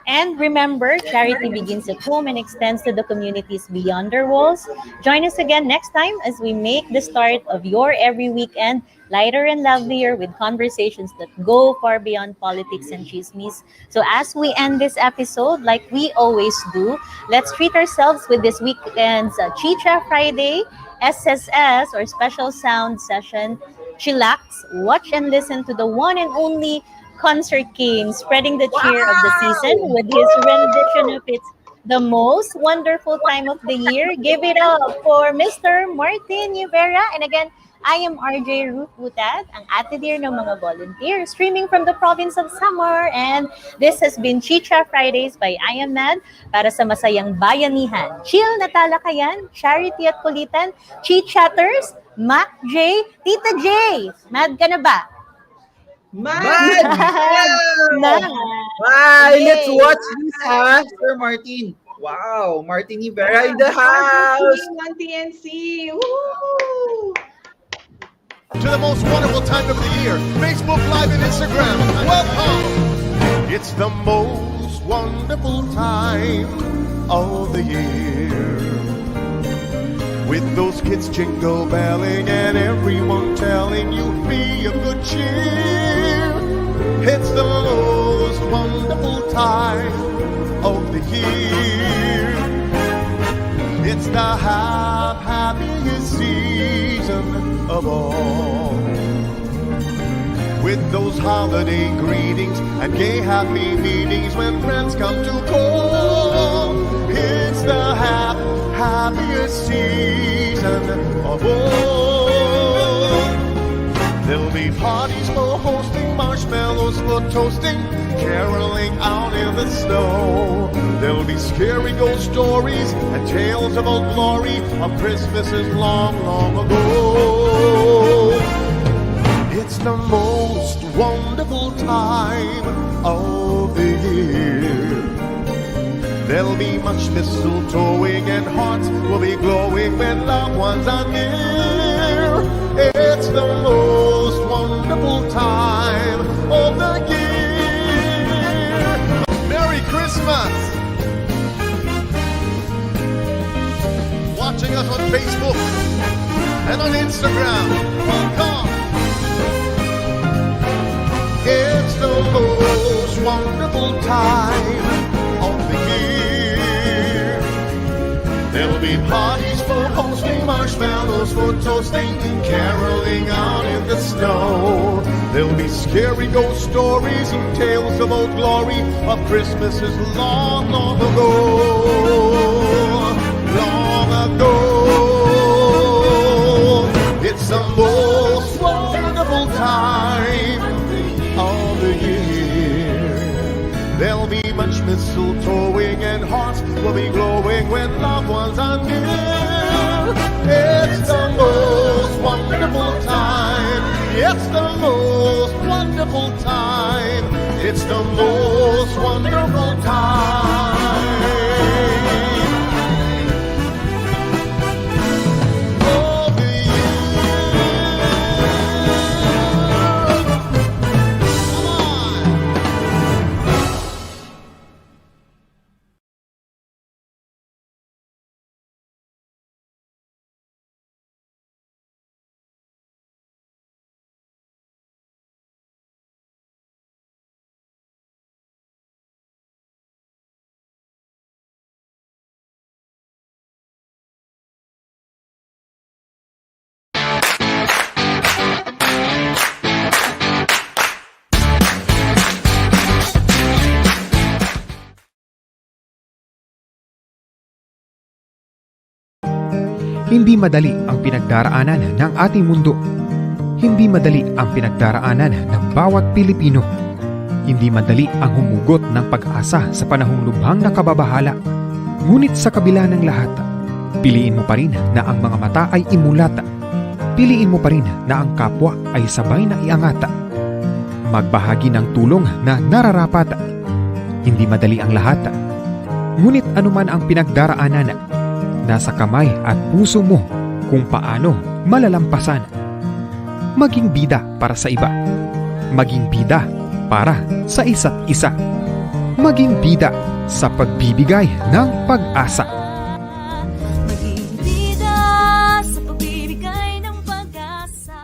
And remember, charity begins at home and extends to the communities beyond their walls. Join us again next time as we make the start of your every weekend lighter and lovelier with conversations that go far beyond politics and chismes. So as we end this episode, like we always do, let's treat ourselves with this weekend's Chicha Friday, SSS, or Special Sound Session. Chillax, watch and listen to the one and only Concert King, spreading the cheer of the season with his rendition of It's the Most Wonderful Time of the Year. Give it up for Mr. Martin Rivera. And again, I am RJ Ruth Butad, ang ate dear ng mga volunteers, streaming from the province of Samar. And this has been Chicha Fridays by I Am Mad para sa masayang bayanihan. Chill na talakayan, charity at kulitan, Chi-chatters, Mac J, Tita J. Mad ka na ba? Mad! Mad! Bye! Let's watch this, ha? Sir Martin. Wow, Martin Rivera in the house! On TNC! Woo! To the most wonderful time of the year, Facebook Live and Instagram. Welcome! It's the most wonderful time of the year. With those kids jingle belling and everyone telling you be of good cheer. It's the most wonderful time of the year. It's the happiest season of all. With those holiday greetings and gay happy meetings when friends come to call. It's the happiest season of all. There'll be parties for hosting, marshmallows for toasting, caroling out in the snow. There'll be scary ghost stories and tales of old glory of Christmases long, long ago. It's the most wonderful time of the year. There'll be much mistletoeing and hearts will be glowing when loved ones are near. It's the most wonderful time of the year. Merry Christmas! Watching us on Facebook and on Instagram. Welcome! It's the most wonderful time of the year. There'll be parties for hosting, marshmallows for toasting, caroling out in the snow. There'll be scary ghost stories and tales of old glory of Christmases long, long ago. Long ago. It's the most wonderful time of the year. There'll be much mistletoeing and hearts will be glowing when loved ones are near. It's the most wonderful time. It's the most wonderful time. It's the most wonderful time. Hindi madali ang pinagdaraanan ng ating mundo. Hindi madali ang pinagdaraanan ng bawat Pilipino. Hindi madali ang humugot ng pag-asa sa panahong lubhang nakababahala. Ngunit sa kabila ng lahat, piliin mo pa rin na ang mga mata ay imulat. Piliin mo pa rin na ang kapwa ay sabay na iangat. Magbahagi ng tulong na nararapat. Hindi madali ang lahat. Ngunit anuman ang pinagdaraanan, nasa kamay at puso mo kung paano malalampasan. Maging bida para sa iba. Maging bida para sa isa't isa. Maging bida sa pagbibigay ng pag-asa. Maging bida sa pagbibigay ng pag-asa.